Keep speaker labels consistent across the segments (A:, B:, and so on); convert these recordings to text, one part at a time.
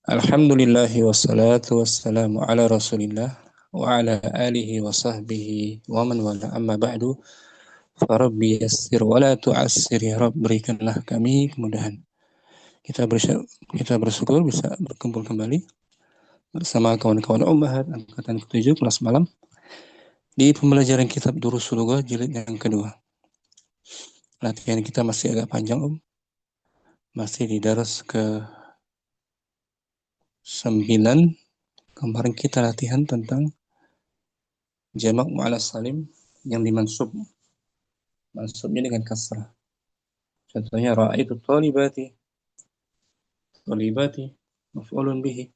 A: Alhamdulillahi wassalatu wassalamu ala rasulillah wa ala alihi wa sahbihi wa man wala amma ba'du farabbi yassir wa la tu'assir ya Rabb, berikanlah kami kemudahan. Kita bersyukur bisa berkumpul kembali bersama kawan-kawan Ummahat angkatan ke-7 kelas malam di pembelajaran kitab Durusul Lughah jilid yang kedua. Latihan kita masih agak panjang, masih di daras ke-9. Kemarin kita latihan tentang jamak mu'anats salim yang dimansub. Mansubnya dengan kasrah. Contohnya ra'aitu thalibati. Thalibati maf'ulun bihi.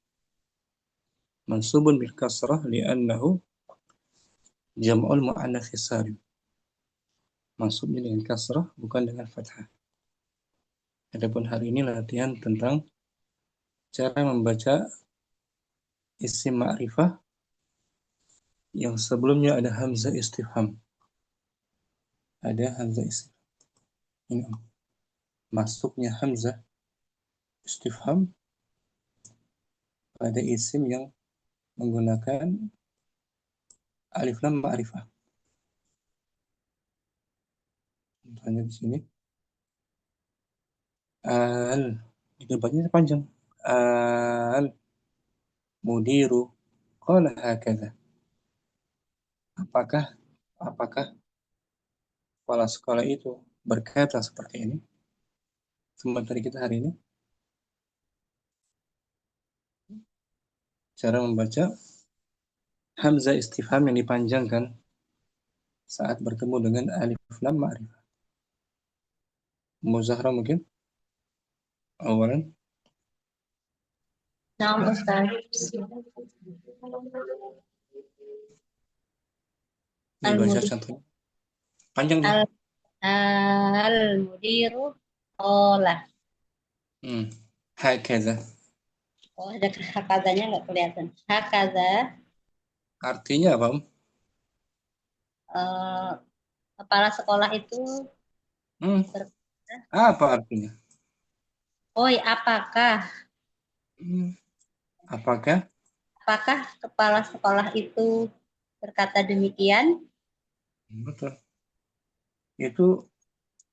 A: Mansubun bil kasrah li'annahu jam'ul mu'annats salim. Mansubnya dengan kasrah bukan dengan fathah. Adapun hari ini latihan tentang cara membaca isim ma'rifah yang sebelumnya ada hamzah istifham. Ada hamzah istifham. Ini masuknya hamzah istifham pada isim yang menggunakan alif lam ma'rifah. Contohnya di sini itu bacanya panjang. Al mudiru qala hakadha. Apakah kepala sekolah itu berkata seperti ini? Materi kita hari ini cara membaca hamzah istifham yang dipanjangkan saat bertemu dengan alif lam ma'rifah. Muzahra mungkin awalan.
B: Naam Ustaz.
A: Dibaca contohnya. Panjang nih.
B: Al-mudiru qala.
A: Hakadha.
B: Oh, ada hakadanya nggak kelihatan. Hakadha,
A: Artinya apa?
B: kepala sekolah itu berkata,
A: Apa artinya?
B: "Oi, apakah
A: Apakah?
B: apakah kepala sekolah itu berkata demikian?"
A: Betul. Itu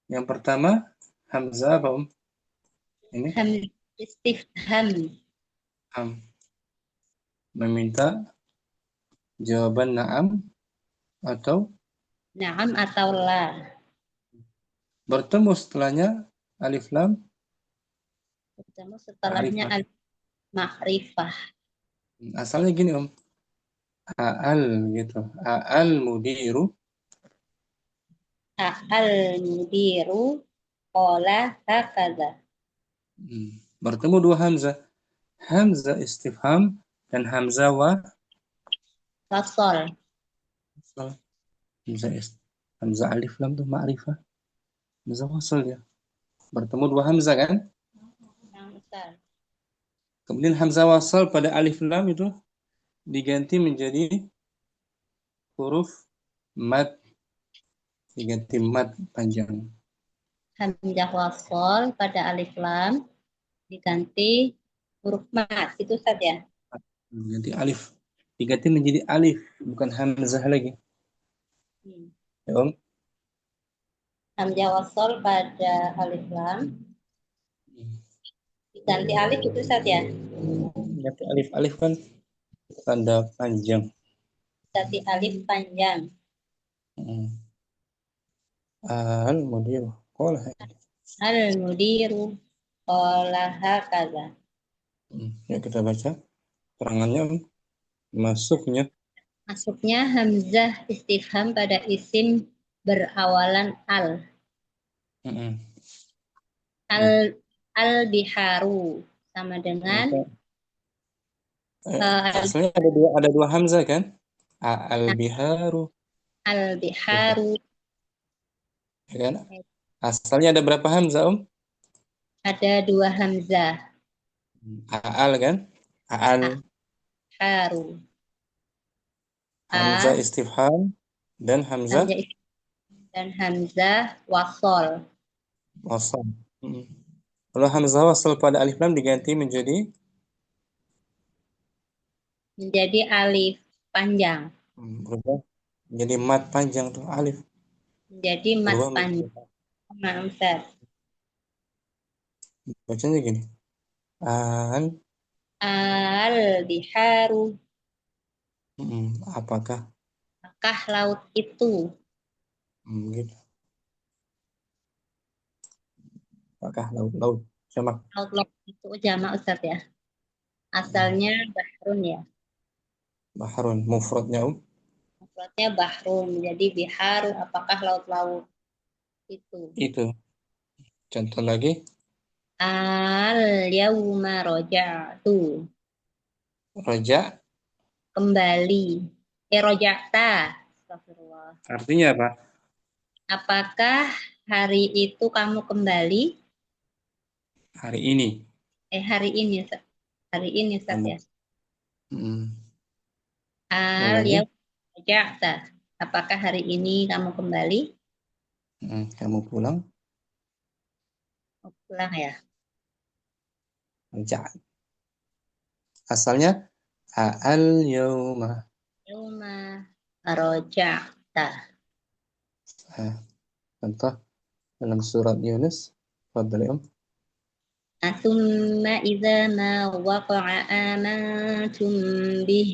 A: yang pertama hamzah apa? Ini
B: Hamzah istifham.
A: Meminta jawaban na'am atau
B: Naam atau la.
A: bertemu setelahnya alif lam
B: Bertemu setelahnya
A: ma'rifah.
B: al-ma'rifah.
A: Asalnya gini A'al gitu. A'al mudiru.
B: Al-mudiru qala hakadha.
A: Bertemu dua hamzah. Hamzah istifham dan hamzah
B: Wasol.
A: Hamzah alif lam tuh ma'rifah. Hamzah wasal ya. Bertemu dua hamzah kan? Kemudian hamzah wasal pada alif lam itu diganti menjadi huruf mad. Diganti mad panjang.
B: Hamzah wasol pada alif lam diganti huruf mat. Itu saja.
A: Diganti alif. Diganti menjadi alif, bukan hamzah lagi. Ya, Om?
B: Hamzah wasol pada alif lam diganti alif itu saja.
A: Diganti alif. Alif kan tanda panjang.
B: Ganti alif panjang.
A: Al-mudiru qala hakadha.
B: Al-mudiru qala hakadha.
A: Ya kita baca terangannya.
B: Masuknya hamzah istifham pada isim berawalan al. Al-biharu sama dengan
A: asalnya ada dua hamzah kan? Al-biharu.
B: Al-biharu.
A: Ya kan? Asalnya ada berapa hamzah, Om?
B: Ada dua hamzah.
A: Al kan? Al.
B: Haru.
A: Hamzah istifham dan hamzah
B: wasol.
A: wasal. Kalau hamzah wasal pada alif lam diganti menjadi
B: menjadi alif panjang,
A: Berubah jadi mat panjang tuh alif.
B: menjadi mat
A: Berubah
B: panjang.
A: menjadi
B: Nah, Ustaz.
A: bacanya gini. Al,
B: Al-biharu,
A: apakah?
B: apakah laut itu?
A: Gitu. Apakah laut-laut? Semak.
B: Laut itu jamak Ustaz ya.
A: Hmm,
B: Asalnya bahrun ya.
A: Bahrun. Mufradnya
B: Mufradnya bahrun, jadi biharu, apakah laut-laut itu?
A: itu. Contoh lagi.
B: Al-yauma roja'tu,
A: Raja.
B: kembali. Roja'ta, astagfirullah.
A: Artinya apa?
B: Apakah hari itu kamu kembali?
A: Hari ini.
B: Hari ini, Ustaz. Hari ini, Ustaz
A: Kamu.
B: ya.
A: Hmm. Ulang lagi.
B: Al-yauma roja'ta, apakah hari ini kamu kembali?
A: Kamu pulang.
B: Oh, pulang ya.
A: Raja. Asalnya al yauma.
B: Yauma roja'ta.
A: Ah, contoh dalam surat Yunus. Fadli
B: ثم إذا ما وقع آمنتم به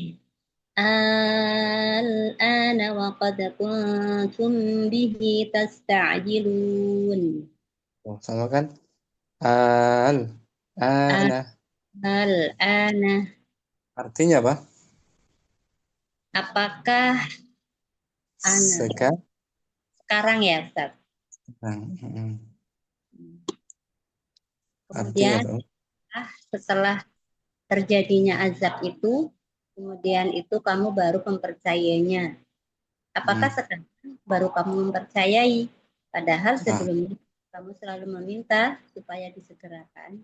B: الآن وقد كنتم به تستعجلون.
A: Oh, sama kan? Al. Ana.
B: الآن,
A: Artinya apa?
B: apakah ana
A: Sekarang.
B: sekarang ya Ustaz?
A: Artinya
B: Kemudian
A: tuh.
B: setelah terjadinya azab itu, kemudian itu kamu baru mempercayainya. Apakah
A: Hmm.
B: sekarang baru kamu mempercayai? Padahal
A: Ah,
B: sebelumnya kamu selalu meminta supaya disegerakan.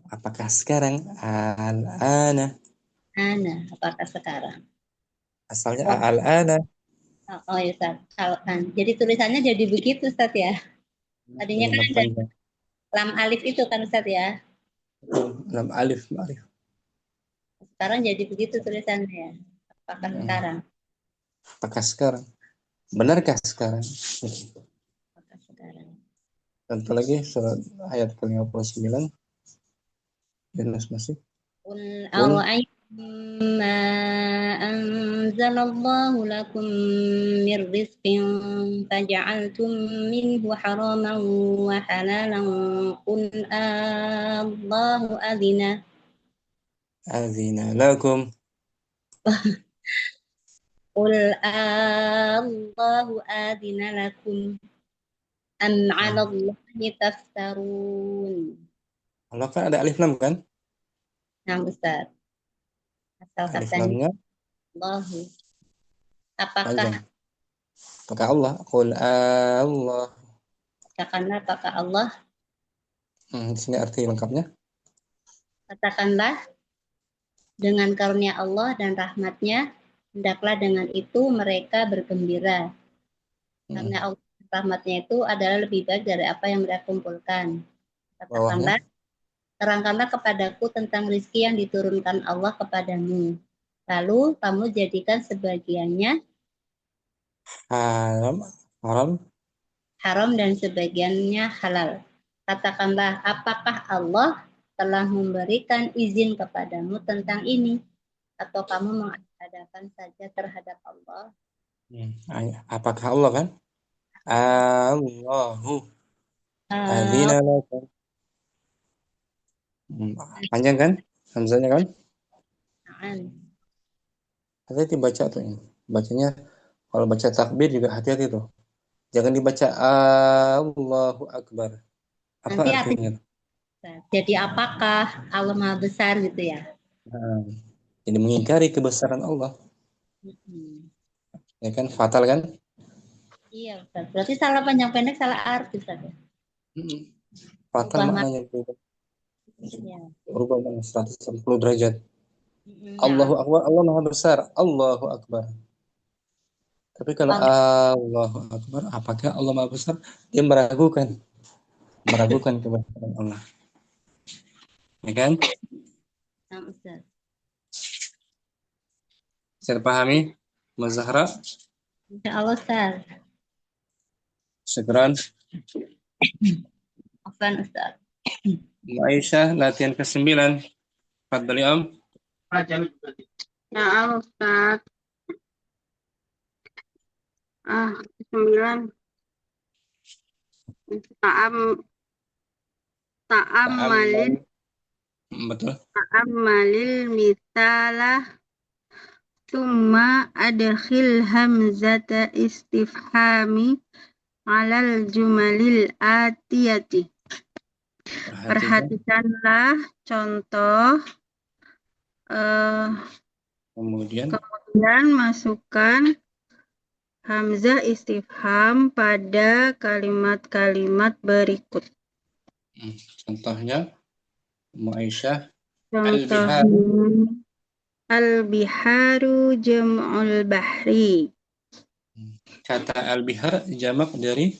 A: apakah sekarang? Al-ana.
B: Ana, apakah sekarang?
A: Asalnya
B: Oh,
A: al-ana.
B: oh ya Ustaz. Jadi tulisannya jadi begitu Ustaz ya. Tadinya kan
A: Kalimat
B: ada
A: panjang.
B: lam alif itu kan Ustaz ya.
A: Dalam alif, alif.
B: Sekarang jadi begitu tulisannya ya. Apakah
A: Hmm.
B: sekarang?
A: Apakah sekarang? Benarkah sekarang?
B: Apakah sekarang?
A: Contoh lagi surat ayat ke-59. Yunus masih.
B: قل
A: Qul
B: أرأيتم ما أنزل الله لكم من رزق فجعلتم منه حراما وحلالا قل الله أذن
A: azina lakum.
B: قل الله أذن لكم أم على
A: Hmm.
B: الله تفترون.
A: Allah kan ada alif lam kan?
B: Nah Ustaz, asal
A: Alif
B: katanya
A: lamnya
B: Allahu. Apakah
A: panjang. Apakah Allah? Qul Allah.
B: katakanlah apakah Allah,
A: Di sini arti lengkapnya.
B: katakanlah dengan karunia Allah dan rahmatnya, hendaklah dengan itu mereka bergembira.
A: Hmm.
B: Karena Allah dan rahmatnya itu adalah lebih baik dari apa yang mereka kumpulkan.
A: Bawahnya.
B: Katakanlah, terangkanlah kepadaku tentang rizki yang diturunkan Allah kepadamu. Lalu kamu jadikan sebagiannya
A: Haram. Haram.
B: haram dan sebagiannya halal. Katakanlah, apakah Allah telah memberikan izin kepadamu tentang ini? Atau kamu mengadakan saja terhadap Allah?
A: Apakah Allah kan? Allahu adzina lakum. Hmm, Panjang kan? Hamzanya kan? Hati-hati baca tuh ini. Bacanya kalau baca takbir juga hati-hati tuh. Jangan dibaca Allahu Akbar. Apa
B: Nanti artinya
A: artinya?
B: jadi apakah Allah Maha Besar gitu ya?
A: Nah, jadi mengingkari kebesaran Allah.
B: Hmm.
A: Ya kan? Fatal kan?
B: Iya Ustaz. Berarti salah panjang pendek salah arti Ustaz ya?
A: Mm-mm. Fatal
B: Ubah
A: maknanya berubah.
B: maknanya.
A: Berubah makna 180 derajat.
B: Ya.
A: Allahu Akbar, Allah Maha Besar. Allahu Akbar. Tapi kalau
B: Allah.
A: Allahu Akbar, apakah Allah Maha Besar? Dia meragukan kebesaran Allah. Ya kan?
B: Nah, Ustaz.
A: Saya pahami, Mas Zahra.
B: Insya Allah, Ustaz.
A: Syukran.
B: Afwan, Ustaz.
A: Aisyah, latihan ke-9. Fadhali Om.
C: Ya, Ustaz. 9. Ta'am ta'ammalil
A: Betul.
C: ta'ammalil mithalah summa adkhil hamzata istifhami alal jumalil atiyati. Perhatikanlah contoh,
A: Kemudian
C: masukkan hamzah istifham pada kalimat-kalimat berikut.
A: Contohnya, Aisyah,
C: Contohnya, al-biharu jam'ul bahri.
A: Kata al-bihar jamak dari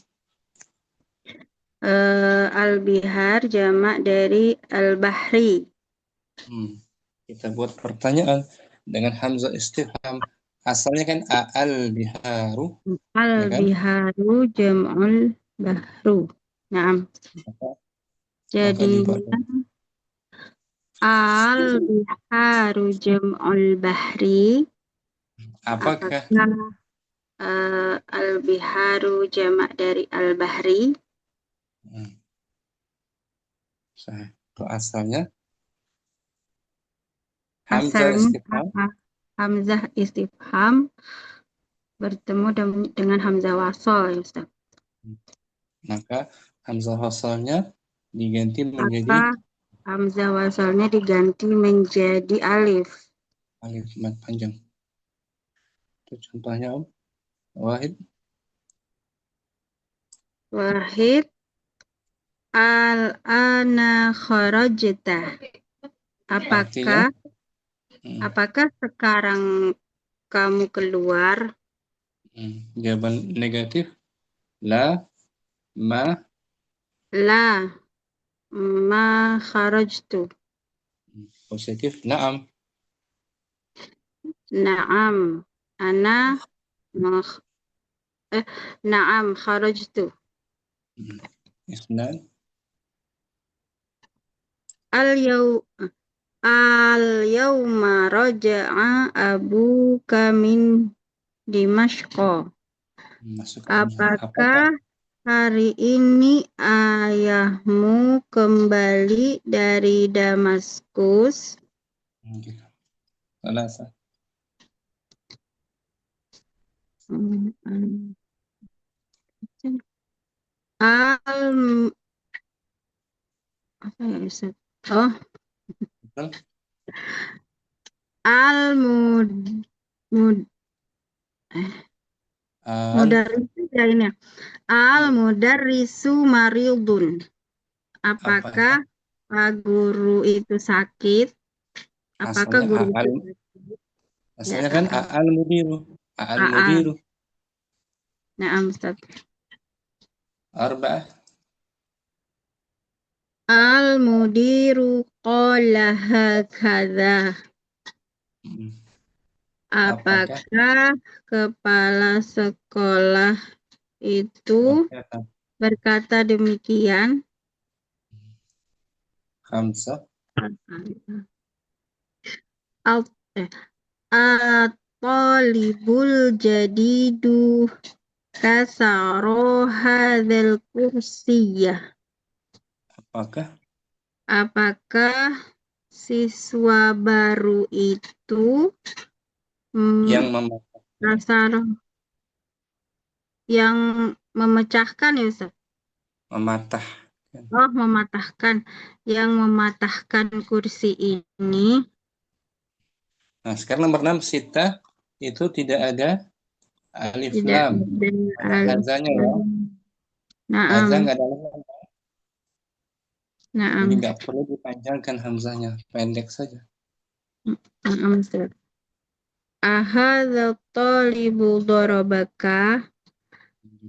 C: Al-bihar jamak dari al-bahri.
A: Kita buat pertanyaan dengan hamzah istifham. Asalnya kan al-biharu.
C: Al-biharu jam'ul bahru. Nah, jadinya al-biharu jam'ul bahri.
A: Apakah
C: al-biharu jamak dari al-bahri?
A: Itu asalnya hamzah istifham.
C: Hamzah istifham bertemu dengan hamzah wasol, ya Ustaz.
A: Maka hamzah wasalnya diganti menjadi
C: hamzah wasalnya diganti menjadi alif.
A: Alif mad panjang. Itu contohnya Om. Wahid.
C: Al-ana kharajta. Apakah sekarang kamu keluar?
A: Jawaban negatif. La
C: ma kharajtu.
A: Positif. Naam.
C: Naam. Naam kharajtu.
A: Isnan.
C: Al-yawma raja'a abuka min Dimashqa. Apakah hari ini ayahmu kembali dari Damaskus?
A: Salasa.
C: Al-mudarrisu marildun. Apakah guru itu sakit? Apakah guru itu sakit?
A: Asalnya kan al-mudiru. Al-mudiru.
C: Nah, Ustaz.
A: Arba'ah.
C: Al-mudiru qala hakadha. Apakah kepala sekolah itu berkata demikian?
A: Khamsah.
C: At-talibul jadidu kasaro hadzal kursiyah. Apakah siswa baru itu yang memecahkan, ya Ustaz? Mematahkan. Yang mematahkan kursi ini.
A: Nah, sekarang nomor 6, sita itu tidak ada alif lam. Ada hazanya ya. Hazah nggak ada alif lam. Jadi nggak perlu dipanjangkan hamzahnya, pendek saja.
C: Ahadzal talibu darabaka.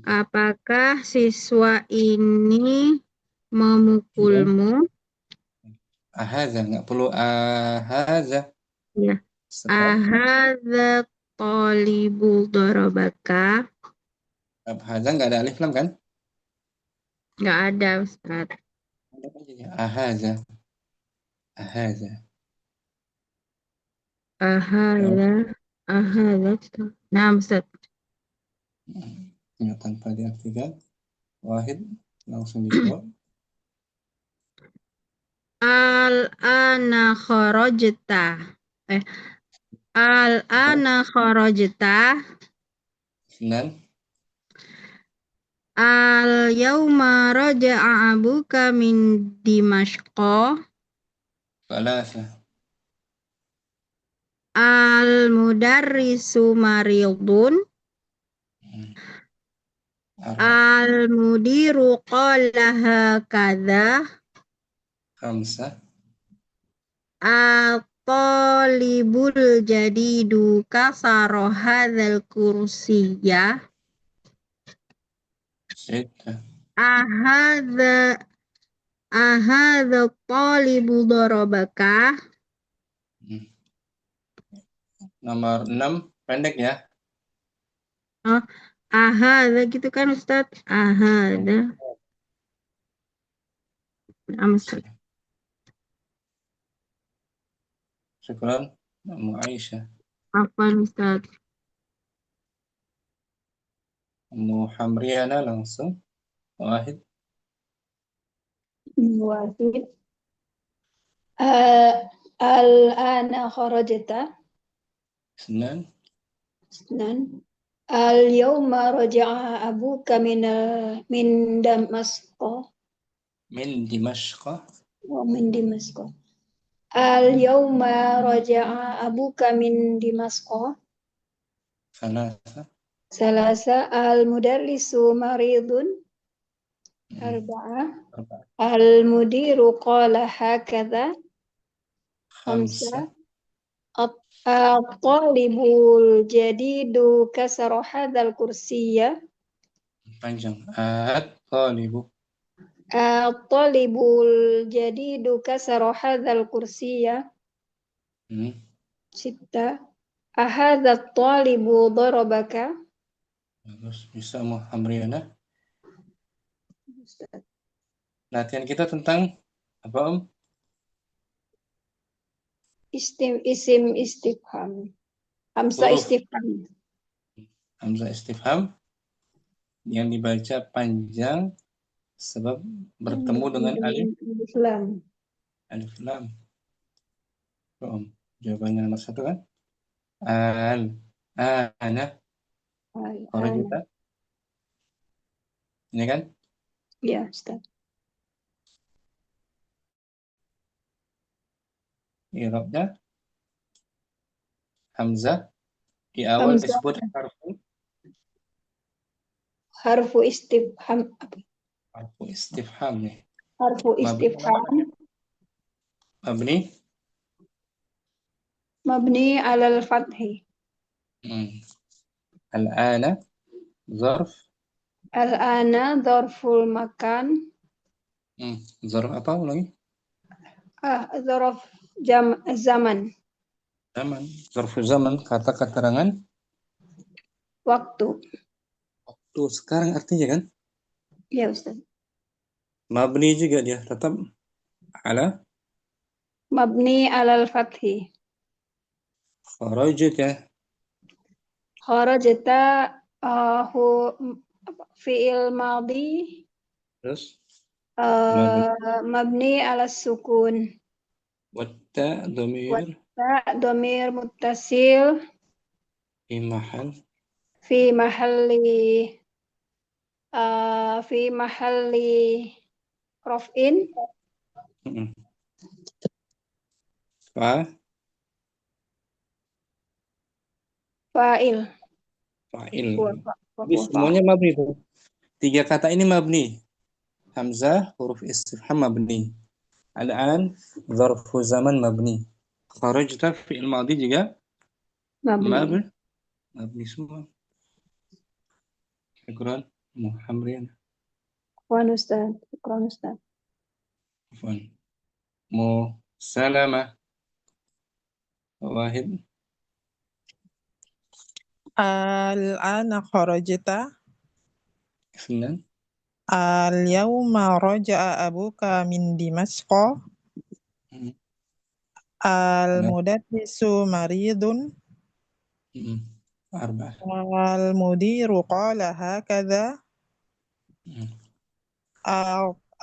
C: Apakah siswa ini memukulmu?
A: Ahadzah, nggak perlu ahadzah.
C: Ya.
A: Sebab
C: Ahadza talibu darabaka?
A: haza nggak ada alif lam kan?
C: Nggak ada, Ustaz.
A: Ada aja ya. Ahaza. Ahaza. Ya,
C: Ahadza, ahadza. Nah, Ustaz.
A: ya, tanpa diartikan. Wahid langsung dijawab.
C: Al-ana kharajta. Eh, al-ana kharajta.
A: Dan
C: Al-yauma raja'a abuka min Dimashqa.
A: salasa.
C: Al-mudarrisu maridun.
A: Arba.
C: Al-mudiru qala hakadha.
A: Khamsa.
C: At-talibul jadidu kasara hadzal kursiyya.
A: Sita.
C: Ahadza talibu darabaka.
A: Nomor 6 pendek ya.
C: Oh, ahadza gitu kan Ustaz? Ahadza. Ustaz.
A: Syukran. Namu Aisyah.
C: Apa Ustaz?
A: Namu Hamriana langsung. Wahid.
D: Wahid. Al-ana kharajta.
A: Senan.
D: Isnan. Al-yawma raja'a abuka min Damasqo.
A: Min Dimashqa.
D: Min Damasqo. Al-yawma raja'a abuka min Damasqo.
A: Salasa.
D: Salasa. Al-mudarrisu maridun. Arba'ah.
A: Arba.
D: Al-mudiru qala hakadha.
A: Khamsa.
D: Khamsa. At-talibul jadidu kasara hadzal kursiyya.
A: Panjang. At-talibu.
D: At-talibul jadidu kasara hadzal kursiyya. Sitta. Ahadza at-talibu darabaka.
A: Bagus. Bisa Mu Hamriana. Latihan kita tentang apa Om?
D: Isim istifham. Hamzah
A: Huruf.
D: istifham.
A: Hamzah istifham yang dibaca panjang sebab bertemu dengan alif
D: lam.
A: alif lam. Om, jawabannya nomor 1 kan? Ana kharajta. Ini kan?
D: Ya, Ustaz.
A: I'rabnya hamzah di awal
D: Hamzah
A: disebut
D: harfu istifham.
A: harfu istifham nih.
D: Harfu istifham.
A: Mabni.
D: Mabni alal fathi.
A: Al-ana zarf.
D: Al-ana dzarful makan.
A: Zarf apa ulangi?
D: Dzarf zaman.
A: Zaman. Zarfu zaman kata keterangan
D: Waktu.
A: waktu sekarang artinya kan?
D: Ya, Ustaz.
A: Mabni juga dia tetap ala
D: Mabni alal fathi.
A: kharajta.
D: Kharajta fi'il madhi
A: Terus
D: mabni ala sukun.
A: watta dhamir
D: Dhamir muttasil
A: fi mahal
D: fi mahalli raf'in. Fa'il.
A: Fa'il. Jadi semuanya mabni itu. 3 kata ini mabni. Hamzah huruf istifham mabni. Al-an zarfu zaman mabni. Kharajta fi'il madhi juga
D: Mabni.
A: mabni semua. Syukran Muhammadin.
D: Wan Ustaz. Syukran Ustaz.
A: Afwan. Mu salama. Wahid.
E: Al-ana kharajta.
A: اثنان
E: Al-yawma raja'a abuka min Dimasqa.
A: مم. ثلاثة
E: Al-mudarrisu maridun.
A: مم. أربعة
E: Al-mudiru qala hakadha.
A: مم.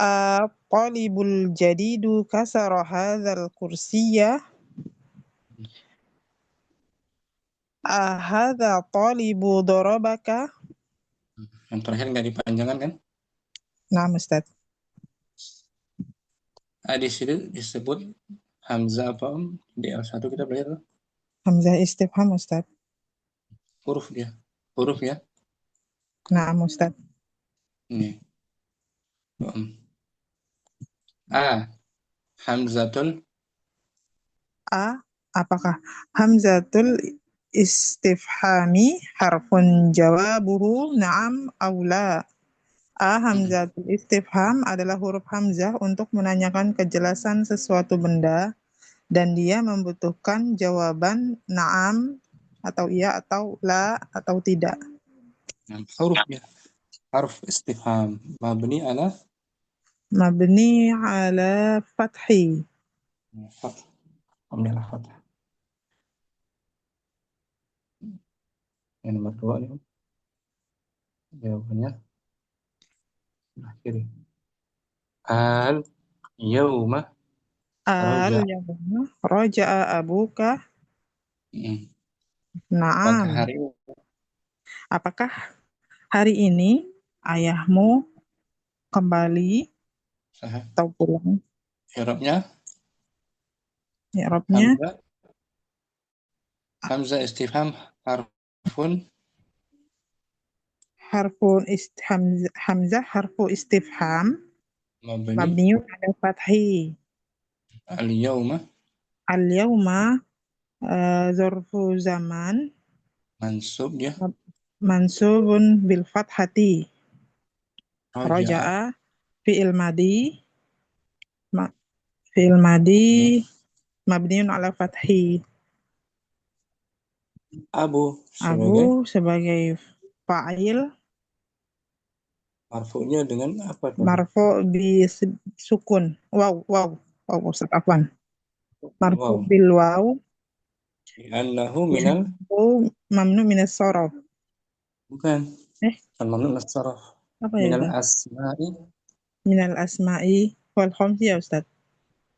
E: Al-talibul jadidu kasara hadzal kursiyya. Ahadha talibu darabaka.
A: Yang terakhir nggak dipanjangkan kan?
E: Naam Ustaz.
A: Di sini disebut Hamzah apa Om? Di L1 kita belajar tuh.
E: Hamzah istifham Ustaz.
A: Huruf dia. Huruf ya.
E: Naam Ustaz.
A: Ini. Om. A. Hamzatul
E: Apakah hamzatul istifhami harfun jawabuhu na'am aw la? Hamzatul istifham adalah huruf hamzah untuk menanyakan kejelasan sesuatu benda dan dia membutuhkan jawaban na'am atau iya atau la atau tidak.
A: huruf ya. Harf istifham mabni ala
E: Mabni ala fathi.
A: fath. Mabni ala fath. Yang nomor 2 nih Om. Jawabannya sebelah kiri. Al yauma roja.
E: Al-yawma raja'a abuka.
A: Apakah
E: Na'am.
A: hari
E: Apakah hari ini ayahmu kembali
A: sah?
E: atau pulang?
A: I'rabnya
E: I'rabnya
A: Hamzah. Hamzah istifham harfun
E: hamzah harfu istifham
A: mabni
E: mabniun ala fathi.
A: al yauma
E: Al-yawma zarfu zaman
A: mansub ya.
E: mansubun bil fathati.
A: Roja.
E: Raja'a fi'il madi fi'il madi mabniun ala fathi.
A: Abu sebagai
E: Abu sebagai fa'il
A: marfu'nya dengan apa tuh?
E: marfu bi sukun wow Ustaz afwan. Marfu
A: Wow.
E: bil waw
A: Annahu minal
E: mamnu minas sorof.
A: bukan.
E: Eh,
A: Kan mamnu nasaraf.
E: apa ya
A: Minal
E: Ustaz?
A: asma'i.
E: Minal asma'i wal khamsi ya Ustaz.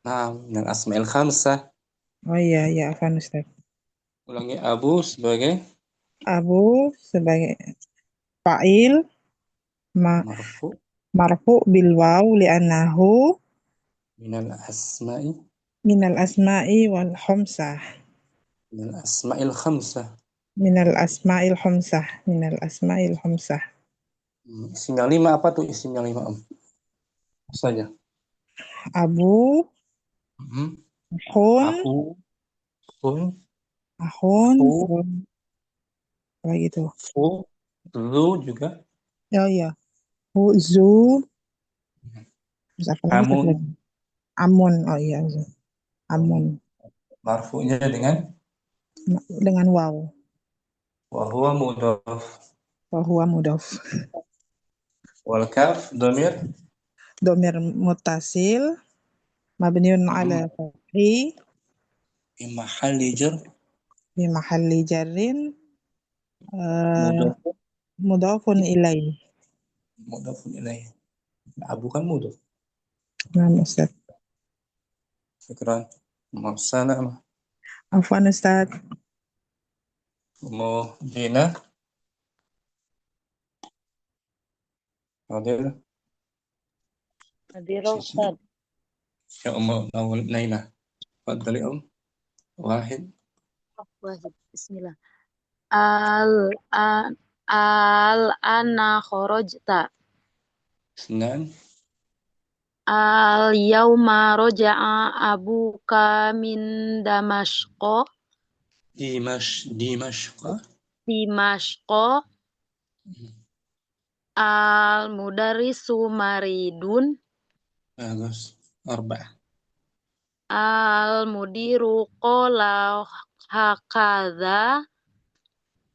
A: Nah, minal asma'il khamsah.
E: Oh iya, ya afwan Ustaz.
A: Ulangi Abu sebagai
E: Abu sebagai fa'il
A: marfu
E: marfu bil waw li'annahu
A: minal asma'i
E: minal asma'i wal khamsah.
A: minal asma'il khamsah.
E: Minal asma'il khamsah. Minal asma'il khamsah.
A: Isim yang 5 apa tuh isim yang 5 Om? Apa saja.
E: Abu, Hun,
A: Aku, Kun,
E: Ahun,
A: Fu,
E: apa gitu.
A: Fu, Lu juga.
E: Oh iya. Hu, Zu, terus apa lagi
A: Amun.
E: lagi? Amun, oh iya. Zu. Amun.
A: Marfu'nya dengan
E: Waw.
A: wa huwa mudhaf.
E: Wahuwa mudhaf.
A: Wal kaf dhamir
E: Domir mutasil. Mabniun ala fathi.
A: fi mahalli jar
E: Di mahalli jarrin.
A: mudhaf
E: Mudhafun ilaih.
A: mudhafun ilaih. Abu kan mudhaf.
E: Nah, Ustaz.
A: Syukran. Masalah
E: Afwan Ustaz.
A: mau Dina hadir
F: Hadir Ustaz.
A: ya Naila. Fadhali Om. Wahid.
F: Wahid. Bismillah. Al-ana kharajta.
A: Isnan.
F: Al-yawma raja'a abuka min Damashqa.
A: Dimashqa.
F: Al-mudarrisu maridun.
A: Bagus. Arba'ah.
F: Al-mudiru qala hakadha.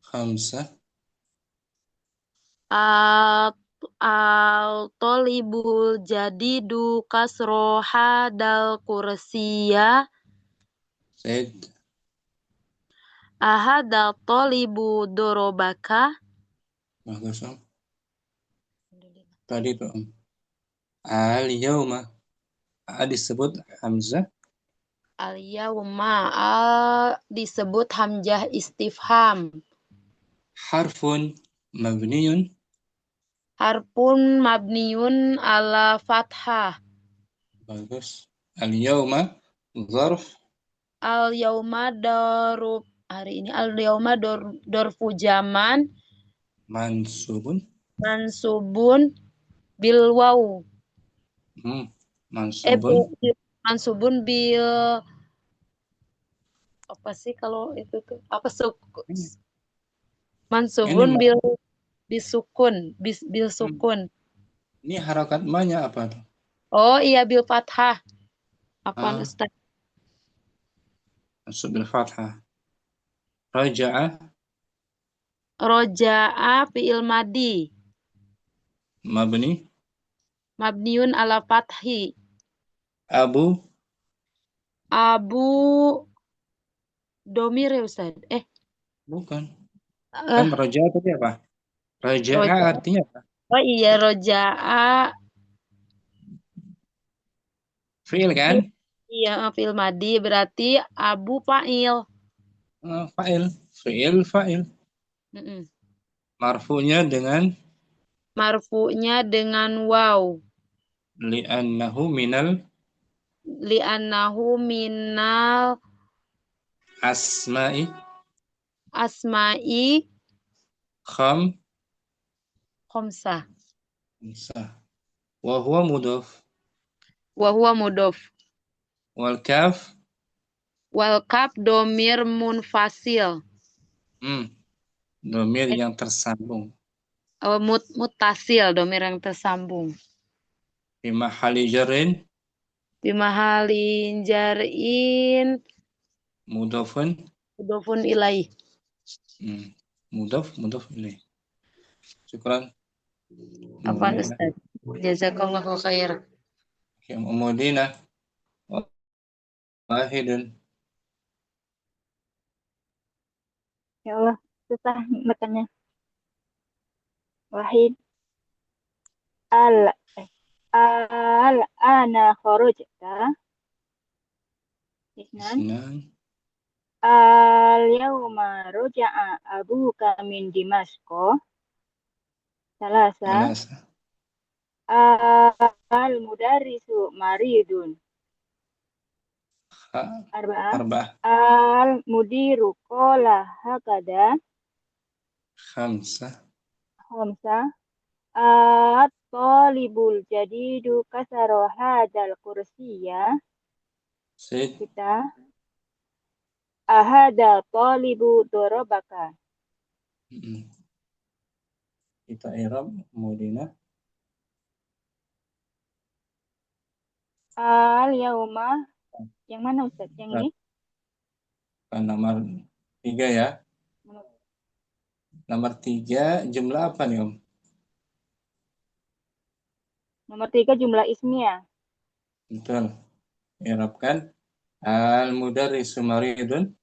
A: Khamsah.
F: Al-Tolibul jadidu kasroha dal kursiya.
A: Zaid.
F: Ahadal tolibu dorobaka.
A: Bagus, Om. Tadi tuh, Om. Al-yauma. Disebut hamzah.
F: Al-yauma disebut hamzah istifham.
A: Harfun mabniyun.
F: Harfun mabniun ala fathah.
A: Bagus. Al-yauma zarf.
F: Al-yauma darub hari ini al-yauma dorfu zaman
A: Mansubun.
F: mansubun bil waw.
A: Mansubun.
F: Mansubun bil apa sih kalau itu tuh apa mansubun
A: Ini,
F: bil bisukun bil sukun.
A: ini harokat banyak apa tuh?
F: Oh iya bil fathah. Apaan Ustaz?
A: Mansub bil fathah. Raja'a.
F: Roja'a fi'il madi.
A: Mabni.
F: Mabniun ala fathi.
A: Abu.
F: Abu domir ya Ustaz?
A: Bukan. Kan raja'a tadi apa? Raja'a
F: Roja.
A: artinya apa?
F: Oh iya roja'a.
A: Fi'il kan?
F: Iya fi'il madi berarti abu fa'il.
A: Fa'il. Fi'il fa'il. Marfu'nya dengan?
F: Marfu'nya dengan waw.
A: Li'annahu minal?
F: Li'annahu minal
A: Asma'i?
F: Asma'i Khomsah.
A: Wa huwa mudhaf.
F: Wa huwa mudhof.
A: Wal kaf?
F: Wal kaf domir munfasil.
A: Domir yang tersambung.
F: Mutasil domir yang tersambung.
A: Fi mahali jarrin?
F: Fi mahalin jar'in
A: Mudhafun?
F: mudhofun ilaih.
A: Mudhaf ilaih. Syukran.
F: Apaan Ustaz? Jazakallahu khair.
A: Kemudian wahidun.
D: Ya Allah, susah bacanya. Wahid. Ana kharajta. Isnan. Al-yawma raja'a abuka min Dimasko. Salasa. Al-mudarrisu maridun. Arba'ah. Al-mudiru qala hakada. Khamsah. At-talibul jadidu kasara hadal kursiyya. Kita. Ahada talibu dorobaka.
A: Kita i'rab kemudian.
D: Al-yauma. Yang mana Ustaz? Yang ini?
A: Nomor 3 ya. Nomor 3 jumlah apa nih Om?
D: Nomor 3 jumlah ismiyah.
A: Betul. I'rabkan al-mudarrisu maridun.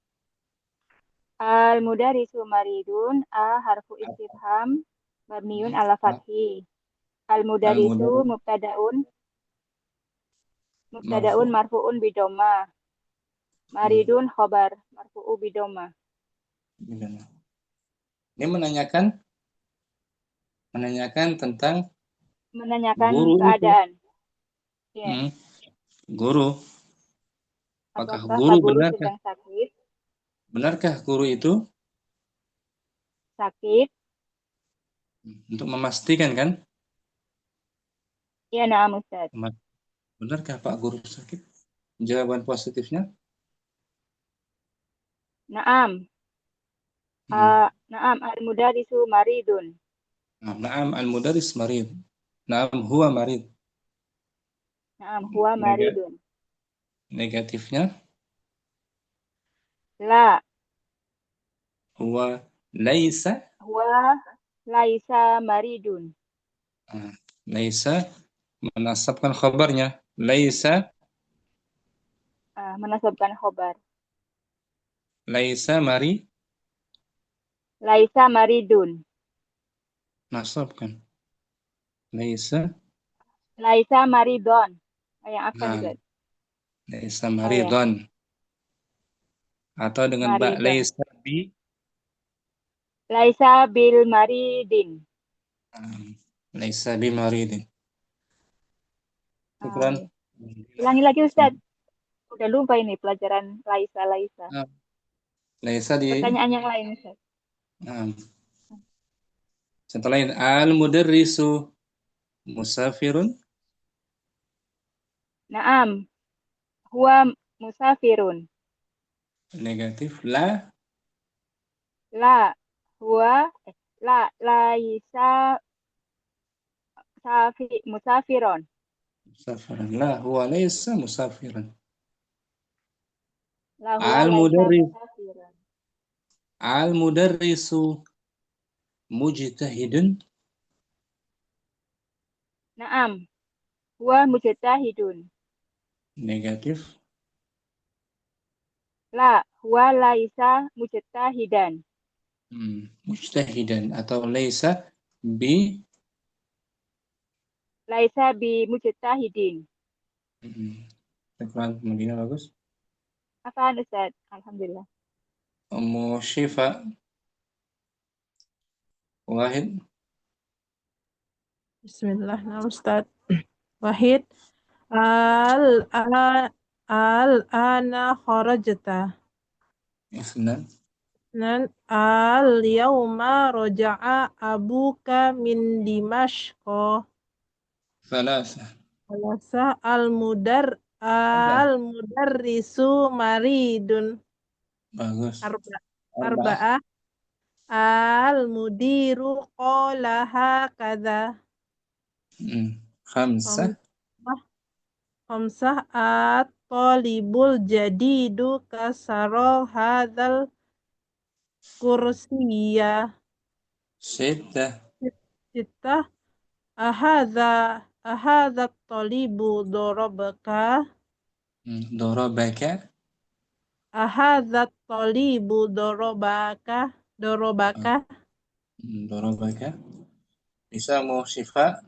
D: Al-mudarrisu maridun. Harfu istifham mabniun ala fathi. Al-mudarrisu mubtada'un marfu'un bidoma. Maridun khobar marfu'u bidoma.
A: Ini menanyakan tentang guru
D: keadaan.
A: Ya. Guru. Apakah
D: guru
A: benarkah
D: sedang sakit?
A: Benarkah guru itu
D: sakit?
A: Untuk memastikan kan?
D: Iya, na'am Ustaz.
A: Benarkah Pak Guru sakit? Jawaban positifnya?
D: Na'am. Na'am al-mudarrisu maridun.
A: Na'am al-mudarris marid. Na'am huwa marid.
D: Na'am huwa maridun.
A: Negatifnya?
D: La.
A: Huwa Laisa.
G: Huwa laisa maridun.
A: Laisa menasabkan khabarnya. Laisa.
G: Menasabkan khobar.
A: Laisa
G: Laisa maridun.
A: nasabkan. Laisa.
G: Laisa maridon. Yang akan
A: Nah,
G: Ustaz.
A: laisa
G: Oh ya,
A: maridon. Atau dengan ba.
G: maridon.
A: Laisa
G: Laisa bil maridin.
A: laisa bi maridin.
G: Ya.
A: Syukran.
G: Ulangi lagi Ustaz. Udah lupa ini pelajaran Laisa.
A: Laisa di.
G: Pertanyaan yang lain Ustaz.
A: Setelah ini al-mudarrisu musafirun.
G: Naam. Huwa musafirun.
A: Negatif. La.
G: La. Huwa. Laisa musafiron.
A: Musafiran. La huwa laisa musafiran.
G: La huwa laisa musafiron.
A: Al-mudarrisu mujtahidun.
G: Naam. Huwa mujtahidun.
A: Negatif.
G: La. Huwa laisa mujtahidan.
A: Mujtahidan atau laisa bi.
G: Laisa bi mujtahidin.
A: Syukran, Madinah bagus.
G: Apaan Ustaz? Alhamdulillah.
A: Ummu Syifa. Wahid.
C: Bismillah, nah Ustaz. Wahid. Al-ana kharajta.
A: Isnan.
C: Nan al-yawma roja'a abuka min Dimashqa.
A: Thalatha.
C: Alasa al-mudarrisu maridun.
A: Bagus.
C: Arba'ah. Al-mudiru qala hakadha.
A: Khamsah.
C: Khamsah at-talibul jadidu kasaro hadzal kursiyya.
A: Sittah.
C: Sittah ahadha at-talibu dorabaka.
A: Dorabaka.
C: Ahadha at-talibu dorabaka.
A: Dorabaka. Bisa mau Syifa.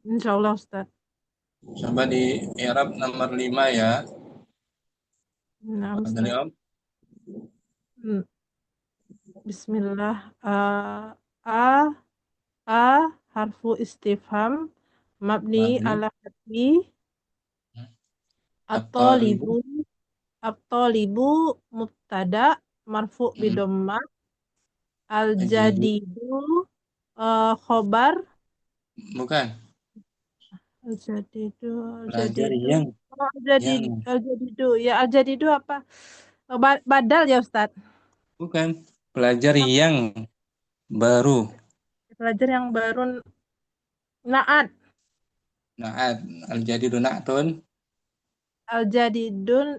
C: Insyaallah Ustaz.
A: Coba di i'rab nomor 5 ya.
C: Nah,
A: Dari
C: Ustaz.
A: Om.
C: Bismillah. Harfu istifham mabni ala fathi. At-talibu mubtada marfu bidomma. Al-jadidu khobar.
A: Bukan.
C: Al-jadidu
A: Belajar yang.
C: Al-jadidu apa? Badal ya Ustaz.
A: Bukan. Pelajar yang baru.
C: Pelajar yang baru. Na'at.
A: Al-jadidu na'tun.
C: Al-jadidu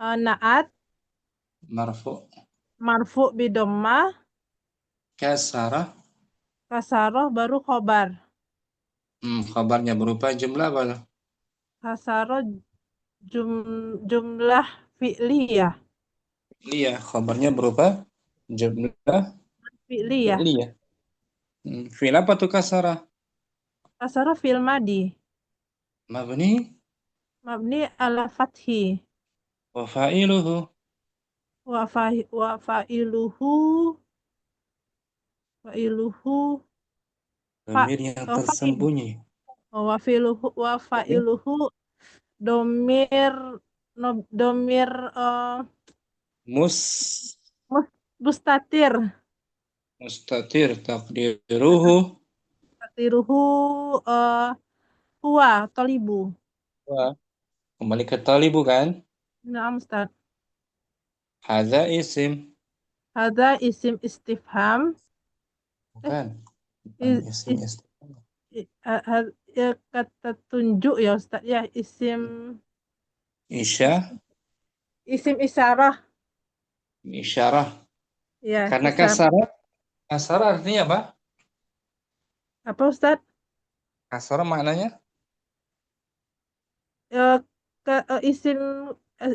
C: na'at marfu bidomma.
A: Kasarah
C: Baru khobar.
A: Khabarnya berupa jumlah apa?
C: Kasaro jumlah fi'liyah.
A: Iya, khabarnya berupa jumlah
C: Fi'liyah.
A: fi'liyah. Fi'il apa tuh kasarah?
C: Kasaro fi'il madi.
A: Mabni
C: Ala fathi.
A: wa fa'iluhu.
C: Wa fa'iluhu.
A: Domir yang tersembunyi.
C: Wa fa'iluhu domir mustatir
A: takdiruhu
C: huwa talibu.
A: Kembali ke talibu kan?
C: Naam Ustaz.
A: Hadza isim
C: istifham.
A: Bukan isim istifham.
C: Kata tunjuk ya Ustaz ya, isim
A: Isyarah.
C: Ya,
A: Karena
C: kisar.
A: kasara artinya apa?
C: Apa Ustadz?
A: Kasara maknanya?
C: Eh, isim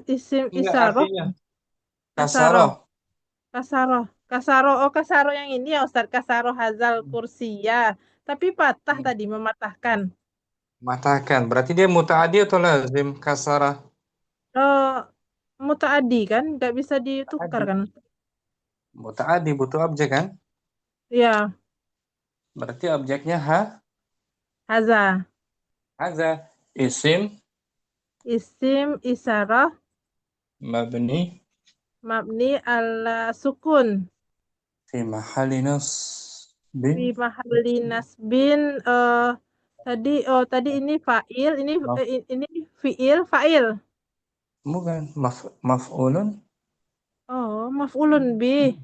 C: isim
A: Enggak,
C: isaroh,
A: artinya. Kasara.
C: kasaroh, kasaroh. Oh, kasaroh yang ini ya Ustadz, kasaroh hazal kursiya. Tapi patah tadi, mematahkan.
A: Matahkan. Berarti dia muta'adi atau lazim? Kasara.
C: Eh, mutaadi kan, nggak bisa ditukar
A: Muta'adi.
C: kan?
A: Muta'adi butuh objek kan?
C: Ya,
A: Berarti objeknya ha,
C: haza.
A: haza. Isim
C: Isim isarah
A: mabni
C: mabni ala sukun.
A: fi mahalli nasbin.
C: Fi mahalli nasbin. Tadi ini fa'il,
A: Maf,
C: ini fi'il, fa'il.
A: bukan. Maf'ulun.
C: Oh, maf'ulun bih.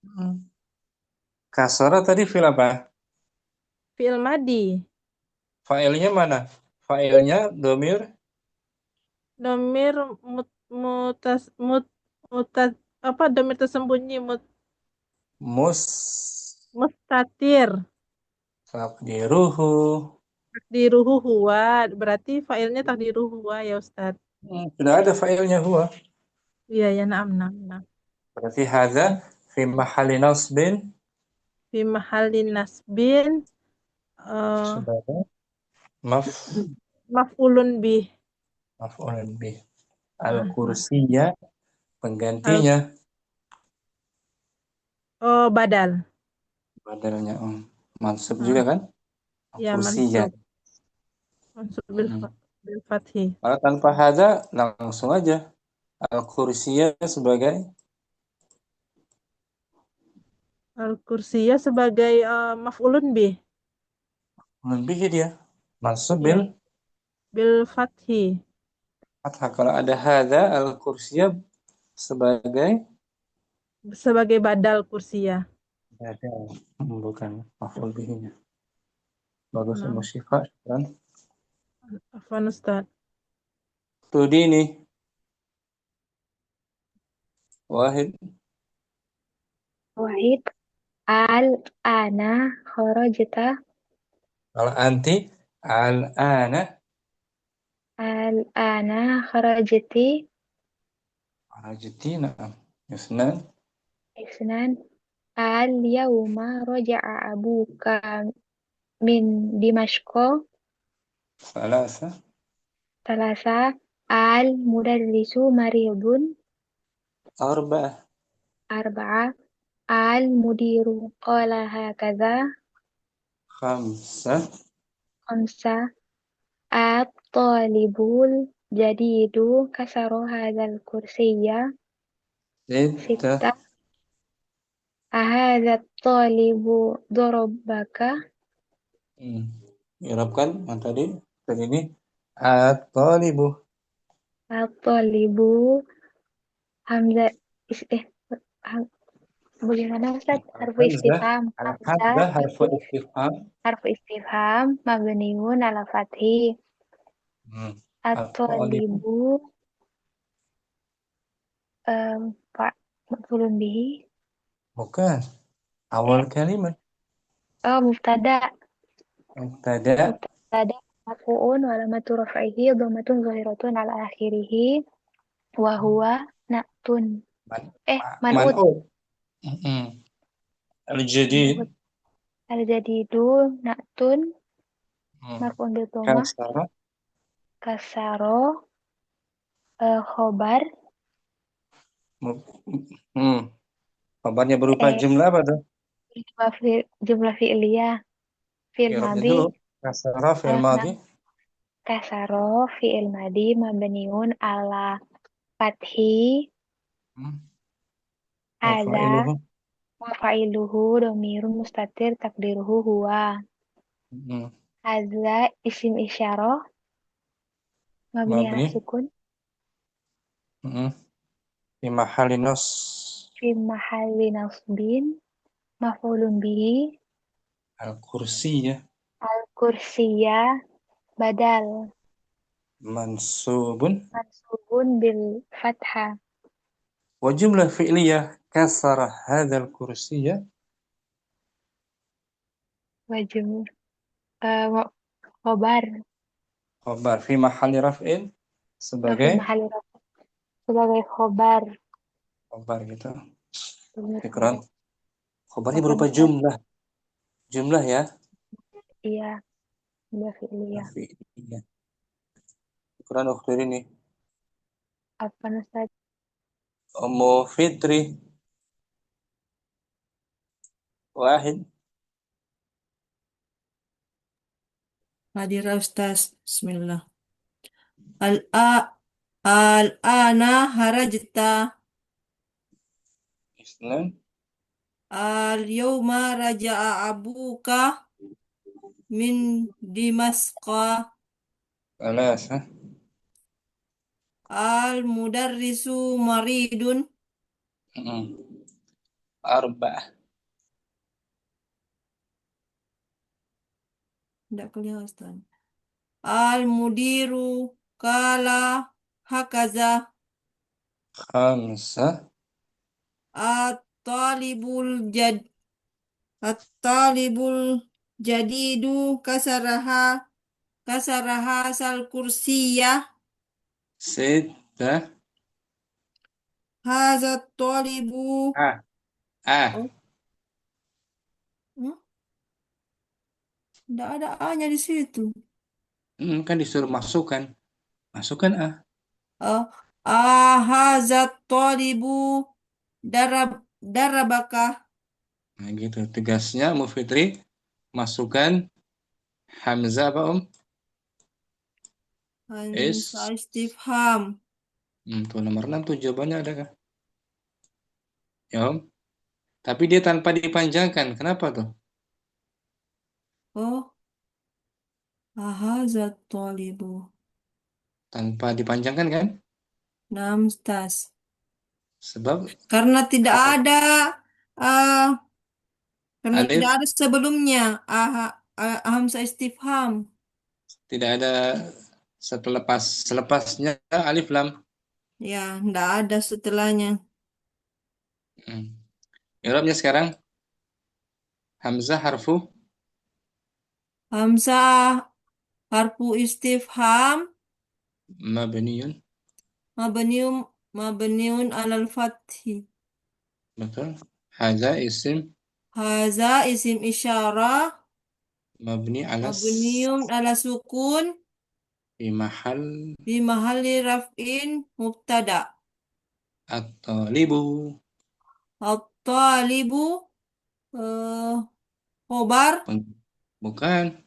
A: Hmm. Kasara tadi fil apa?
C: Fi'il madi.
A: Fa'ilnya mana? Fa'ilnya domir
C: Domir mut, mutas mut, mutas apa domir tersembunyi
A: mus
C: mustatir
A: takdiruhu.
C: takdiruhu huwa, berarti fa'ilnya takdiruhu huwa ya Ustaz.
A: Sudah ada fa'ilnya huwa.
C: Iya ya, na'am na'am na'am.
A: Berarti hadza fi mahalli nasbin
C: Fi mahalli nasbin
A: sebagai
C: maf'ulun bih.
A: maf'ulun bih.
C: Ah,
A: Al-kursiyya
C: al
A: penggantinya,
C: badal.
A: badalnya mansub juga
C: Ah,
A: kan?
C: ya
A: Kursiyya.
C: mansub mansub
A: Mm.
C: bil fathi.
A: Kalau tanpa hadza langsung aja al-kursiyya sebagai
C: Al kursiyah sebagai maf'ulun bih.
A: lebih dia mansub
C: Ya,
A: bil
C: bil fathi.
A: fathah. Kalau ada hadza al-kursiyya sebagai
C: Sebagai badal kursiyah.
A: badal. Bukan maf'ul bihinya. Bagus
C: Nah,
A: Musyifa kan?
C: afwan Ustaz.
A: Studi ini Wahid.
G: Wahid. Al-ana kharajta.
A: Kalau anti al-ana
G: Al-ana kharajti.
A: rajti na'am yusnan
G: Isnan. Al-yawma raja'a abuka min Dimashqa.
A: salasa
G: Talasa. Al-mudarrisu maridun.
A: arba'ah
G: Arba'a. Al-mudiru qala hakaza.
A: khamsa
G: Khamsa. At-talibul jadidu kasaro hadzal kursiyya.
A: sittah.
G: Sitta. Ahadza talibu darabaka.
A: Irapkan yang tadi ini at-talibu
G: At-talibu hamzah ham- bagaimana Ustaz? Harfu
A: hamzah
G: istifham. Hamzah
A: al-hamzah harfu istifham.
G: harfu istifham mabniun ala fathi.
A: At-talibu
G: At-talibu Pak maf'ulun bihi.
A: bukan awal kalimat
G: Mubtada.
A: mubtada
G: Mubtada marfu'un wa alamatu raf'ihi dhammatun zahiratun ala akhirih wa huwa na'tun.
A: man
G: Man'ut.
A: man'ut. Mm-mm. Al-jadid
G: Man'ut. Al-jadidu na'tun marfu'un bil dhammah.
A: kasara
G: Kasaro khobar
A: kabarnya berupa jumlah apa tuh?
G: jumlah fi'liyah fi'il
A: I'rabnya
G: madhi.
A: dulu. Kasara fi'il madhi.
G: Kasaro fi'il madhi mabniun ala fathi. Ada
A: Wafa'iluhu.
G: fa'iluhu dhamirun mustatir takdiruhu huwa. Hadza isim isyarah mabni ala
A: Mabni.
G: sukun
A: Fi mahalli nas.
G: fi mahalli nasbin maf'ulun bihi.
A: Al-kursiyya
G: Al-kursiyah badal
A: mansubun
G: mansubun bil fathah.
A: وجملة فعلية كسر هذا الكرسي
G: Wajib. Khobar.
A: خبر في محل رفع
G: Fi
A: sebagai
G: mahali rafa. Sebagai khobar.
A: khabar gitu.
G: Benar,
A: Ikran.
G: Ustaz.
A: Khabarnya
G: Apa
A: berupa
G: Ustaz?
A: jumlah. Jumlah ya.
G: Iya. Udah fi'liyah.
A: Fi'liyah. Ikran ukhtir ini.
G: Apa Ustaz?
A: Ummu Fitri. Wahid.
H: Hadir Ustaz. Bismillah. Al-ana harajta.
A: Isnan.
H: Al-yawma raja'a abuka min Dimasqa.
A: Thalatha.
H: Al-mudarrisu maridun.
A: Arba'ah.
H: Tidak kelihatan Ustaz. Al-mudiru kala hakaza.
A: Khamsa.
H: At-talibul jad At-talibul jadidu kasaraha sal kursiyah.
A: Sittah.
H: Hazat talibu.
A: Ah.
H: Oh, Tidak ada A-nya di situ.
A: Kan disuruh masukkan. Masukkan A.
H: Hazat talibu darabaka.
A: Nah gitu. Tegasnya Ummu Fitri masukkan Hamzah apa
H: Hamzah istifham.
A: Tuh nomor 6 tuh jawabannya ada kah? Ya Om. Tapi dia tanpa dipanjangkan. Kenapa tuh?
H: Oh, hazat talibu.
A: Tanpa dipanjangkan kan?
H: Namstas.
A: Sebab
H: Karena tidak ada uh, karena tidak
A: alif
H: ada sebelumnya hamzah istifham.
A: tidak ada selepasnya alif lam.
H: Ya, tidak ada setelahnya.
A: I'rabnya sekarang Hamzah harfu
H: Hamzah harfu istifham
A: mabniyun.
H: mabniun alal fathi.
A: Betul. Haza isim
H: Haza isim isyarah
A: mabni ala
H: mabniun ala sukun
A: fi mahal
H: di mahalli raf'in mubtada.
A: at-talibu.
H: At-talibu khobar
A: Bukan